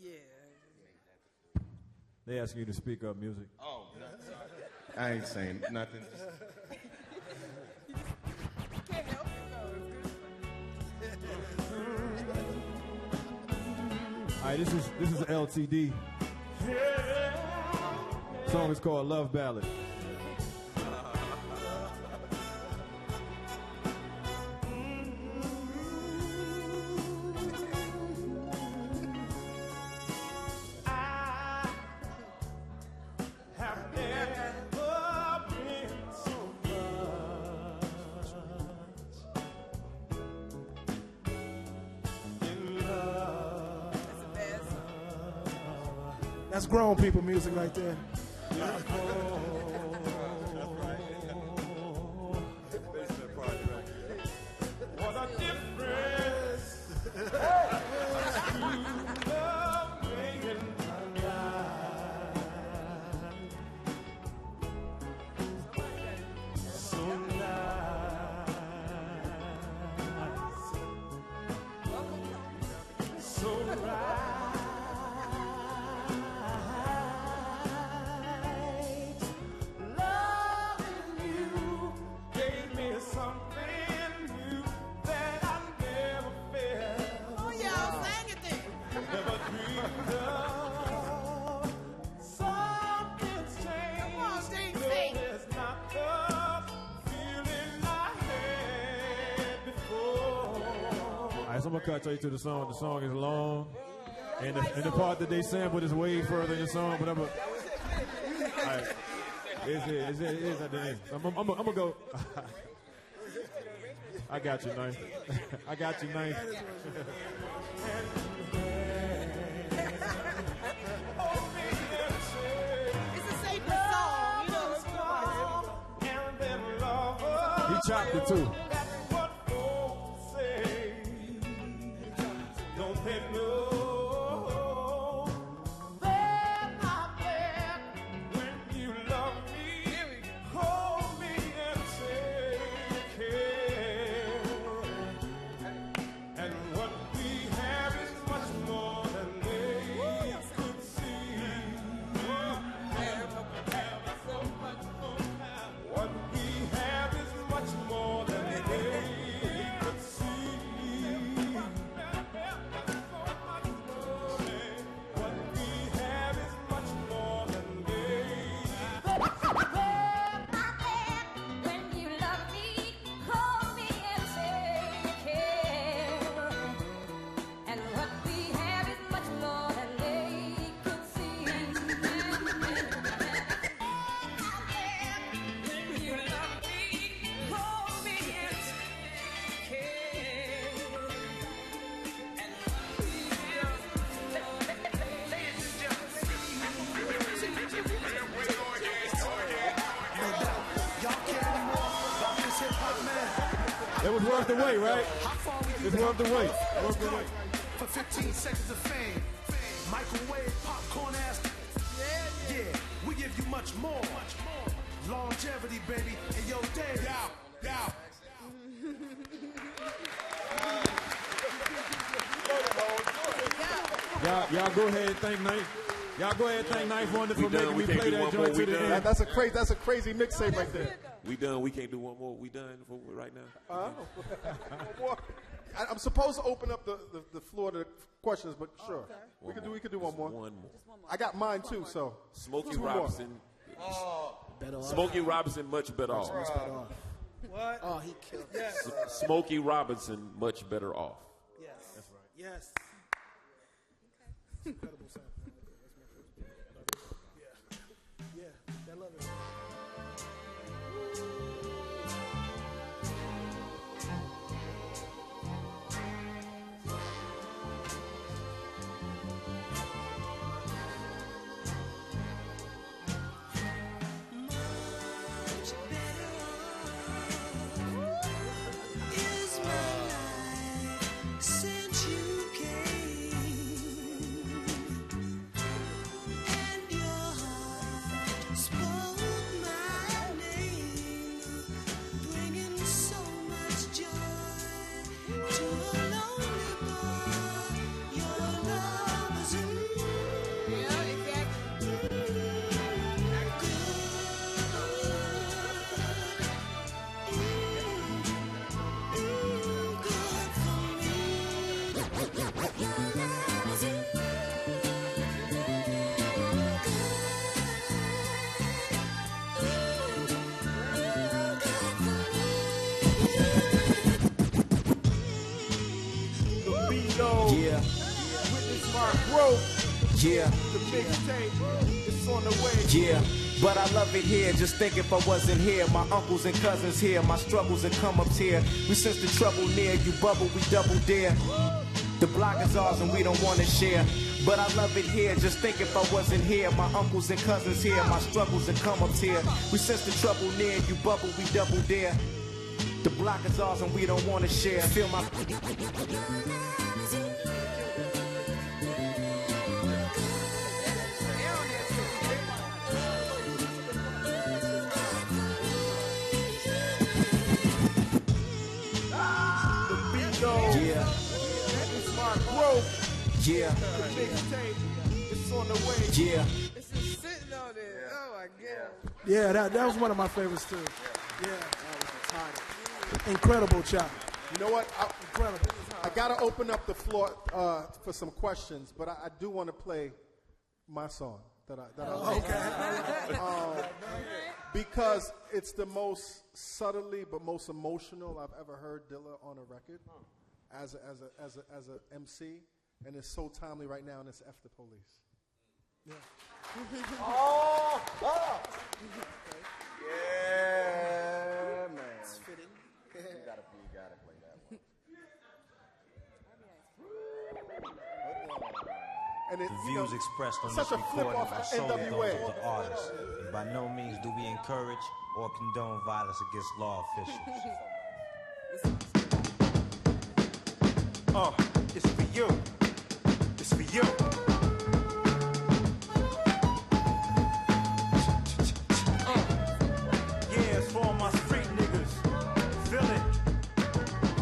Yeah. They ask you to speak up, Musiq. Oh, no, sorry. I ain't saying nothing. Can't help it All right, this is LTD. The song is called Love Ballad. That's grown people music right there. What a difference. So I'm gonna cut you to the song. The song is long, and the part that they sampled is way further in the song. But all right, it is at the end. I'm gonna go. I got you, Knife. I got you, Knife. It's a sacred song, you know. He chopped it too. It was worth the wait, right? It's worth the wait. Worth the wait. For 15 seconds of fame. Microwave, popcorn ass. Yeah, we give you much more. Longevity, baby. And yo, Dave. Yow. Y'all go ahead and thank Knife. Y'all go ahead and thank Knife Wonder for making me play that joint to the end. That's a crazy mixtape right there. We done. We can't do one more. We done for right now. I'm supposed to open up the floor to questions, but sure. We could do one more. One more. I got mine too, so. Smokey Robinson. Smokey Robinson, much better off. What? Oh, he killed it. Yes. Smokey Robinson, much better off. Yes. That's right. Yes. Incredible sound. Yeah, I love it. Yeah. It's on the way. Yeah. But I love it here, just think if I wasn't here. My uncles and cousins here, my struggles and come-ups here. We sense the trouble near, you bubble, we double dare. The block is ours and we don't want to share. But I love it here, just think if I wasn't here. My uncles and cousins here, my struggles and come-ups here. We sense the trouble near, you bubble, we double dare. The block is ours and we don't want to share. Feel my... Yeah. It's on the way. Yeah. It's just sitting on there. Oh my God. Yeah, that was one of my favorites too. Yeah. Incredible chop. You know what? Incredible. I got to open up the floor for some questions, but I do want to play my song that I Okay. because it's the most subtly but most emotional I've ever heard Dilla on a record as a MC. And it's so timely right now, and it's F the Police. Yeah. Yeah, man. It's fitting. You gotta play that one. And the views expressed on such this a flip recording off are of solely those NWA. of the artist. And by no means do we encourage or condone violence against law officials. It's for you. It's for you. Yeah, it's for all my street niggas. Feel it.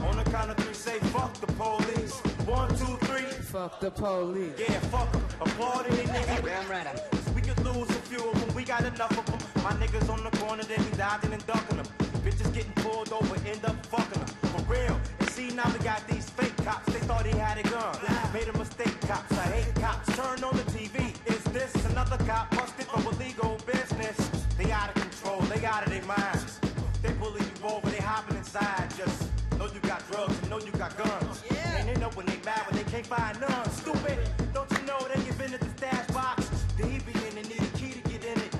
On the count of three, say fuck the police. 1, 2, 3. Fuck the police. Yeah, fuck them. Applaud any nigga. Damn right. We could lose a few of them. We got enough of them. My niggas on the corner, they be dodging and ducking them. Bitches getting pulled over, end up fucking them. For real. See, now we got these fake cops. They thought he had a gun. Made a mistake, cops. I hate cops. Turn on the TV. Is this another cop busted for illegal business? They out of control. They out of their minds. They pulling you over. They hopping inside. Just know you got drugs and know you got guns. And they know when they mad when they can't find none. Stupid. Don't you know they give in at the stash box? The he be in and need a key to get in it.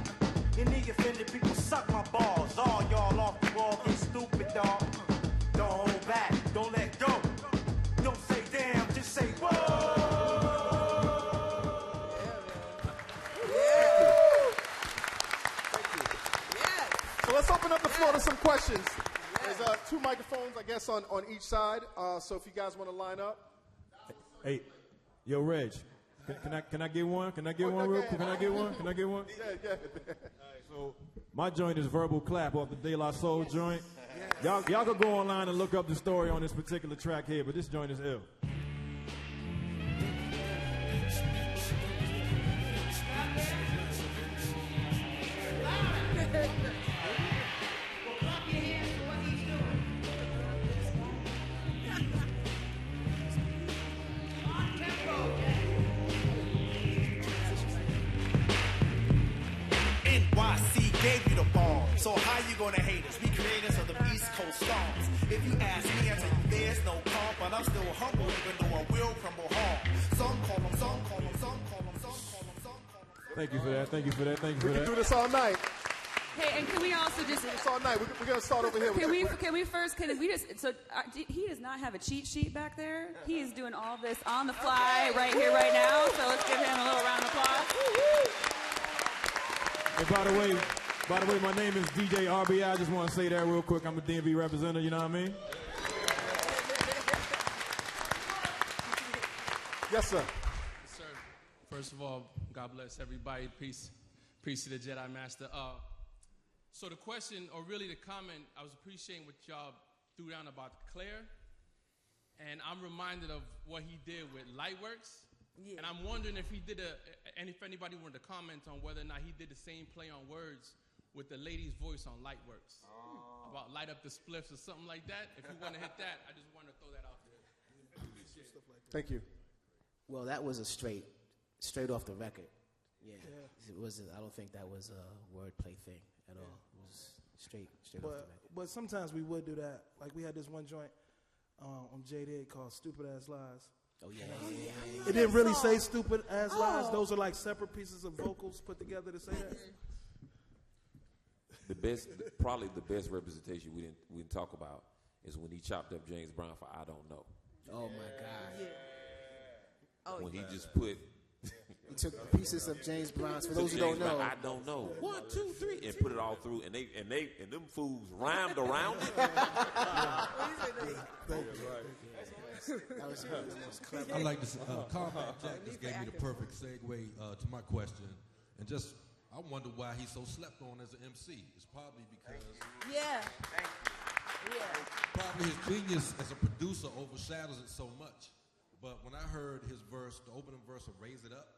Any offended people suck my balls. All y'all off the wall. Get stupid, dog. Don't hold back, don't let go. Don't say damn, just say whoa. So let's open up the floor to some questions. There's 2 microphones, I guess, on each side. So if you guys want to line up. Hey, yo, Reg, can I get one? Can I get one real quick? Can I get one? Can I get one? Yeah. So my joint is Verbal Clap off the De La Soul joint. Y'all could go online and look up the story on this particular track here, but this joint is ill. NYC gave you the ball, so how you gonna hate us? We creators of the East Coast stars. If you ask me, I tell you there's no call, but I'm still humble even though I will crumble hard. Some call them, some call them, some call them, some call them, some call them. Thank you for that. Thank you for that. Thank you for that. We can do this all night. Hey, and can we also just... do this all night. We're going to start over here. Can we just... So he does not have a cheat sheet back there. He is doing all this on the fly right here, right now. So let's give him a little round of applause. Hey, by the way, my name is DJ RBI. I just want to say that real quick. I'm a DMV representative, you know what I mean? Yes, sir. Yes, sir. First of all, God bless everybody. Peace to the Jedi Master. So the question, or really the comment, I was appreciating what y'all threw down about Claire. And I'm reminded of what he did with Lightworks. Yeah. And I'm wondering if he did and if anybody wanted to comment on whether or not he did the same play on words with the lady's voice on Lightworks. About light up the spliffs or something like that. If you want to hit that, I just wanted to throw that out there. Thank you. Well, that was a straight off the record. Yeah. It wasn't. I don't think that was a wordplay thing at all. It was straight off the record. But sometimes we would do that. Like we had this one joint on JDilla called "Stupid Ass Lies." Oh yeah. It didn't really say "stupid ass lies." Those are like separate pieces of vocals put together to say that. Probably the best representation we didn't talk about is when he chopped up James Brown for "I Don't Know." Oh my God. Yeah. When he just put. He took pieces of James Brown's. For those who don't know, I don't know. 1, 2, 3, and put it all through, and them fools rhymed around it. That was clever. I like this. Combat Jack just gave me the perfect segue to my question, and just I wonder why he's so slept on as an MC. It's probably because probably his genius as a producer overshadows it so much. But when I heard his verse, the opening verse of "Raise It Up,"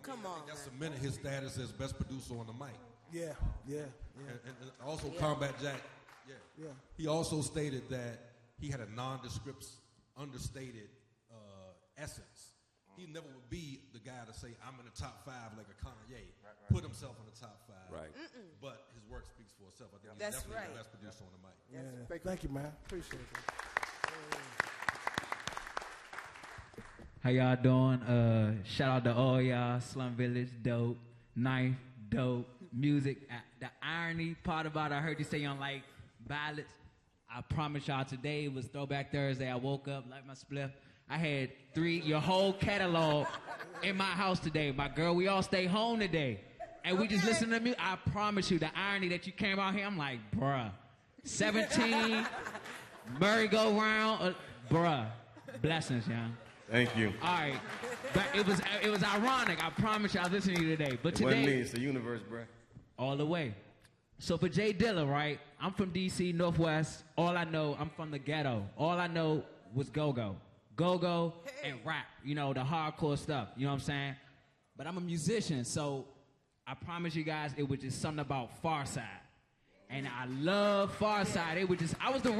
come on, that cemented his status as best producer on the mic. Yeah. And also Combat Jack. Yeah. He also stated that he had a nondescript, understated essence. He never would be the guy to say, "I'm in the top 5" like a Kanye. Put himself in the top 5. Right. But his work speaks for itself. I think That's he's definitely right. the best producer on the mic. Yeah. Thank you, man. Appreciate it. How y'all doing? Shout out to all y'all. Slum Village, dope. Knife, dope. Music. The irony part about it, I heard you say you don't like ballads. I promise y'all today was Throwback Thursday. I woke up, light my spliff. I had your whole catalog in my house today. My girl, we all stay home today. And we just listen to music. I promise you, the irony that you came out here, I'm like, bruh. 17, merry-go-round, bruh. Blessings, y'all. Thank you. All right. But it was ironic. I promise you I was listening to you today. But It wasn't today, me, it's the universe, bro. all the way. So for J Dilla, right? I'm from D.C., Northwest. All I know, I'm from the ghetto. All I know was go-go. Go-go and rap. You know, the hardcore stuff. You know what I'm saying? But I'm a musician, so I promise you guys it was just something about Farside. And I love Farside. It was just, I was the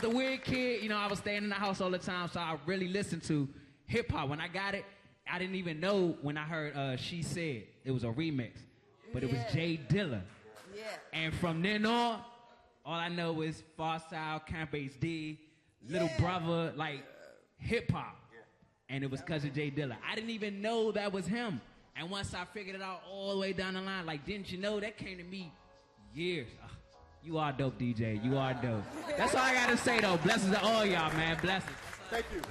weird kid. You know, I was staying in the house all the time, so I really listened to hip-hop. When I got it, I didn't even know when I heard She Said. It was a remix. But it was J Dilla. Yeah. And from then on, all I know is Farside, Camp HD, Little Brother, like hip-hop. And it was because of J Dilla. I didn't even know that was him. And once I figured it out all the way down the line, like, didn't you know? That came to me years. You are dope, DJ. You are dope. That's all I got to say, though. Blessings to all y'all, man. Blessings. Thank you.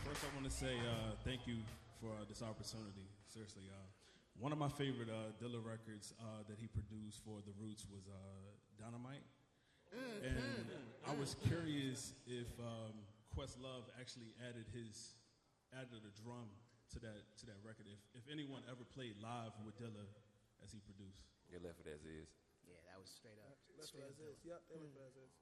First, I want to say thank you for this opportunity. Seriously, One of my favorite Dilla records that he produced for The Roots was Dynamite. And I was curious if Questlove actually added a drum to that record. If anyone ever played live with Dilla as he produced. They left it as is. Yeah, that was straight up. Straight as is. Yep, they left it as is.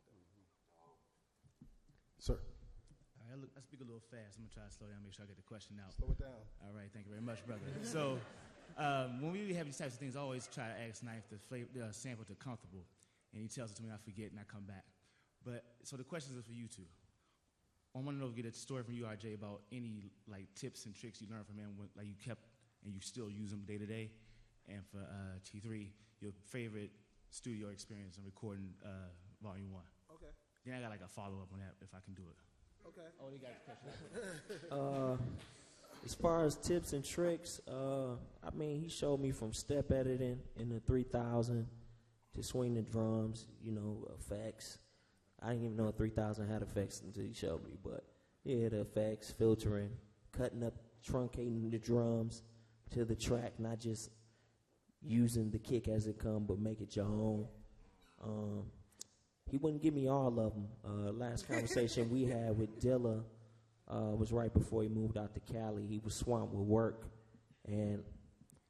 Sir. All right, I speak a little fast. I'm going to try to slow down, make sure I get the question out. Slow it down. All right, thank you very much, brother. So, when we have these types of things, I always try to ask Knife the sample to comfortable. And he tells it to me, I forget, and I come back. But, so the questions are for you two. I want to know, get a story from you, RJ, about any like tips and tricks you learned from him, like you kept and you still use them day to day. And for T3, your favorite studio experience in recording Volume 1. Okay. Then I got like a follow-up on that, if I can do it. Okay. Oh, you got a question. As far as tips and tricks, I mean, he showed me from step editing in the 3000 to swing the drums, effects. I didn't even know 3000 had effects until he showed me, but yeah, the effects, filtering, cutting up, truncating the drums to the track, not just using the kick as it come, but make it your own. He wouldn't give me all of them. Last conversation we had with Dilla was right before he moved out to Cali. He was swamped with work, and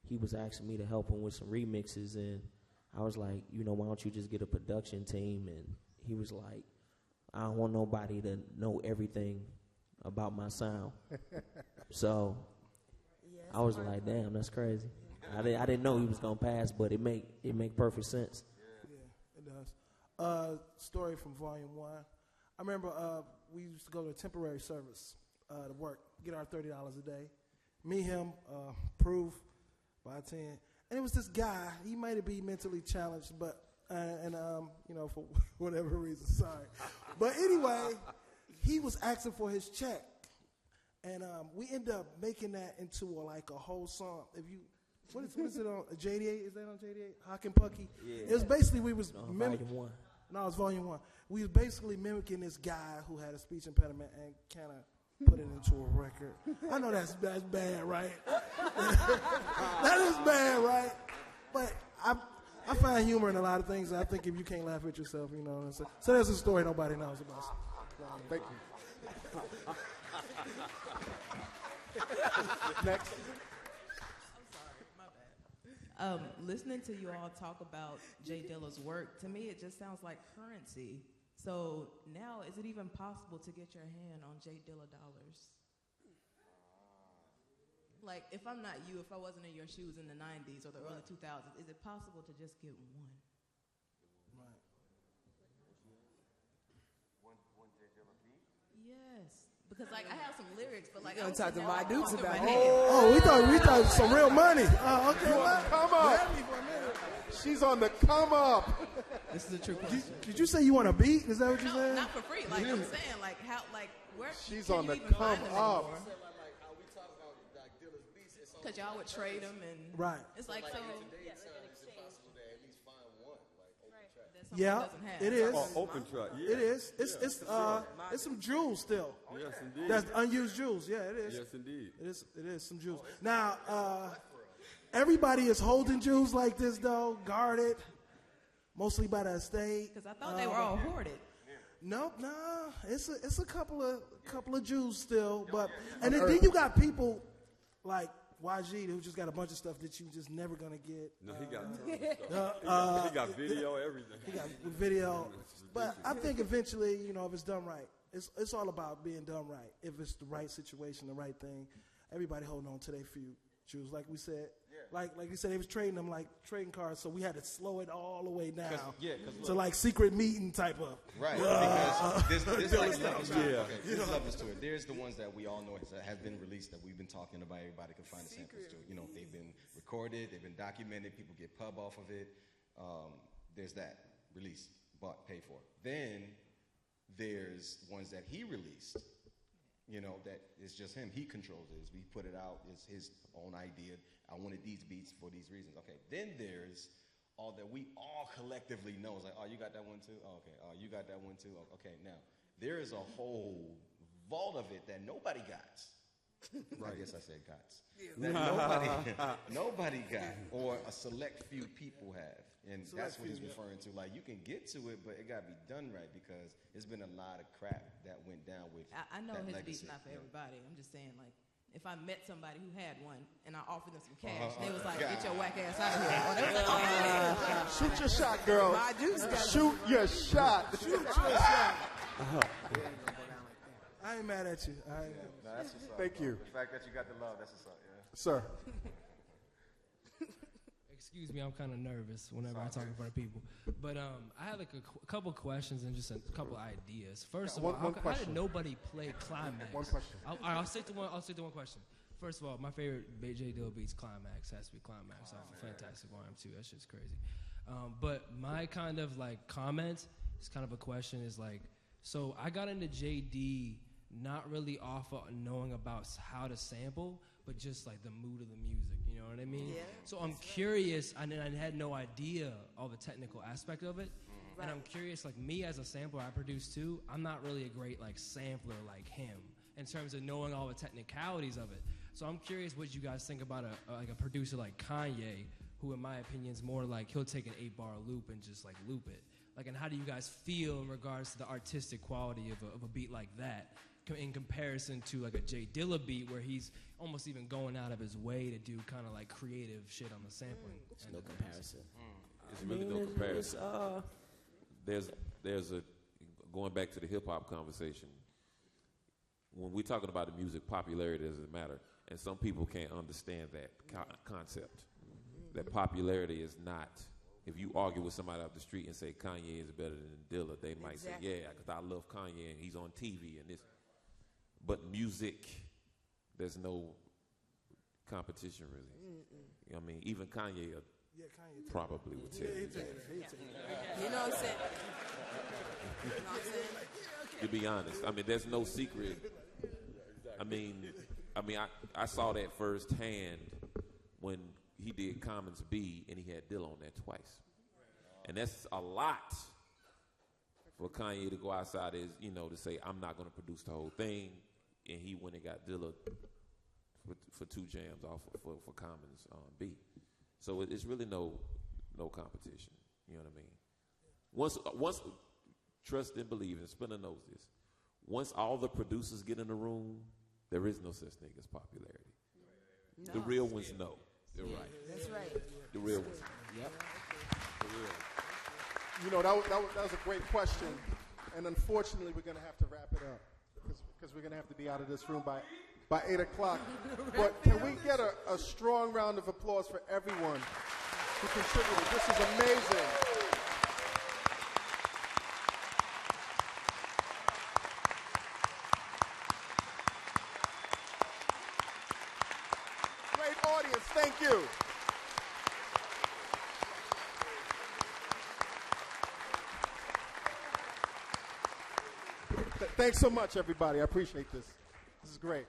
he was asking me to help him with some remixes, and I was like, why don't you just get a production team? And he was like, I don't want nobody to know everything about my sound. So I was like, damn, that's crazy. I didn't know he was gonna pass, but it make perfect sense. Yeah, it does. Story from Volume 1. I remember we used to go to a temporary service to work, get our $30 a day. Me, him, Proof, by 10. And it was this guy, he might be mentally challenged, but, for whatever reason, sorry. But anyway, he was asking for his check. And we ended up making that into a whole song. What is it on? JDA? Is that on JDA? Hock and Pucky? Yeah. It was basically, we was Volume 1. No, it's Volume 1. We was basically mimicking this guy who had a speech impediment and kind of put it into a record. I know that's bad, right? That is bad, right? But I find humor in a lot of things. I think if you can't laugh at yourself, So that's a story nobody knows about. Thank you. Next. Listening to you all talk about J Dilla's work, to me it just sounds like currency. So now, is it even possible to get your hand on J Dilla dollars? Like, if I'm not you, if I wasn't in your shoes in the 90s or the early 2000s, is it possible to just get one? Right. One J Dilla beat? Yes. Because, I have some lyrics, but, You gonna talk to my dudes about it. Oh, we thought some real money. Oh, okay. Come up. She's on the come up. This is a true question. Did you say you want a beat? Is that what you said? Not for free. I'm saying, where? She's can on you the even come find them up. anymore? Because y'all would trade them and right. It's like so. Yeah, it is. Open track. Yeah. It is. It's some jewels still. Yes, indeed. That's unused jewels. Yeah, it is. Yes, indeed. It is some jewels. Now, everybody is holding jewels like this though, guarded, mostly by the estate. Because I thought they were all hoarded. Nope, nah. It's a couple of jewels still, but and then you got people like YG who just got a bunch of stuff that you just never gonna get. No, he got stuff. He got video, everything. He got video, but I think eventually, if it's done right, it's all about being done right. If it's the right situation, the right thing, everybody holding on to their few jewels, like we said. Like you said, they was trading them like trading cards, so we had to slow it all the way down to like secret meeting type of. Right, because there's like levels to it. Okay, there's levels to it. There's the ones that we all know have been released that we've been talking about. Everybody can find the samples to. They've been recorded, they've been documented. People get pub off of it. There's that released, bought, paid for. Then there's ones that he released. That is just him. He controls it. We put it out. It's his own idea. I wanted these beats for these reasons. Okay. Then there's all that we all collectively know. It's like, oh, you got that one too? Oh, okay. Oh, you got that one too? Oh, okay. Now, there is a whole vault of it that nobody got. I guess I said gots. That nobody got, or a select few people have. And that's what he's referring to. Like, you can get to it, but it got to be done right, because there's been a lot of crap that went down with I know that his legacy. beat's not for everybody. I'm just saying, like, if I met somebody who had one and I offered them some cash, they was like, get your whack ass out of here. Or they was like, okay. Shoot your shot, girl. My juice got Shoot your shot. Shoot your shot. I ain't mad at you. No, that's what's up. Thank you. The fact that you got the love, that's what's up, yeah. Sir. Excuse me, I'm kind of nervous whenever I talk in front of people. But I have like a couple questions and just a couple ideas. First of all, how did nobody play Climax? One question. I'll stick to one question. First of all, my favorite J Dilla beats Climax has to be Climax off of Fantastic Rhyme too. That shit's crazy. But my kind of like comment is kind of a question is like, so I got into JD not really off of knowing about how to sample, but just like the mood of the music, you know what I mean? Yeah, so I'm curious, I had no idea all the technical aspect of it, and I'm curious, like me as a sampler, I produce too, I'm not really a great like sampler like him in terms of knowing all the technicalities of it. So I'm curious what you guys think about a producer like Kanye, who in my opinion is more like he'll take an 8-bar loop and just like loop it. Like, and how do you guys feel in regards to the artistic quality of a beat like that in comparison to like a J Dilla beat where he's almost even going out of his way to do kind of like creative shit on the sampling? It's no comparison. It's really no comparison. There's a going back to the hip hop conversation. When we're talking about the music, popularity doesn't matter, and some people can't understand that concept. That popularity is not. If you argue with somebody off the street and say Kanye is better than Dilla, they might say, yeah, because I love Kanye and he's on TV and this. But music, there's no competition really. You know what I mean? Even Kanye probably would tell you that. You know what I'm saying? You know what I'm saying? To be honest, I mean, there's no secret. I mean, I saw that firsthand when he did Common's B and he had Dilla on there twice. And that's a lot for Kanye to go outside to say, I'm not going to produce the whole thing. And he went and got Dilla for 2 jams off for Common's B. So it's really no competition. You know what I mean? Once trust and believe, and Spinna knows this, once all the producers get in the room, there is no such thing as popularity. No. The real ones know. They're right. That's right. The real ones. Yep. The real. You know, that was a great question, and unfortunately, we're going to have to wrap it up because we're going to have to be out of this room by 8 o'clock. But can we get a strong round of applause for everyone who contributed? This is amazing. Great audience. Thank you. Thanks so much, everybody. I appreciate this. This is great.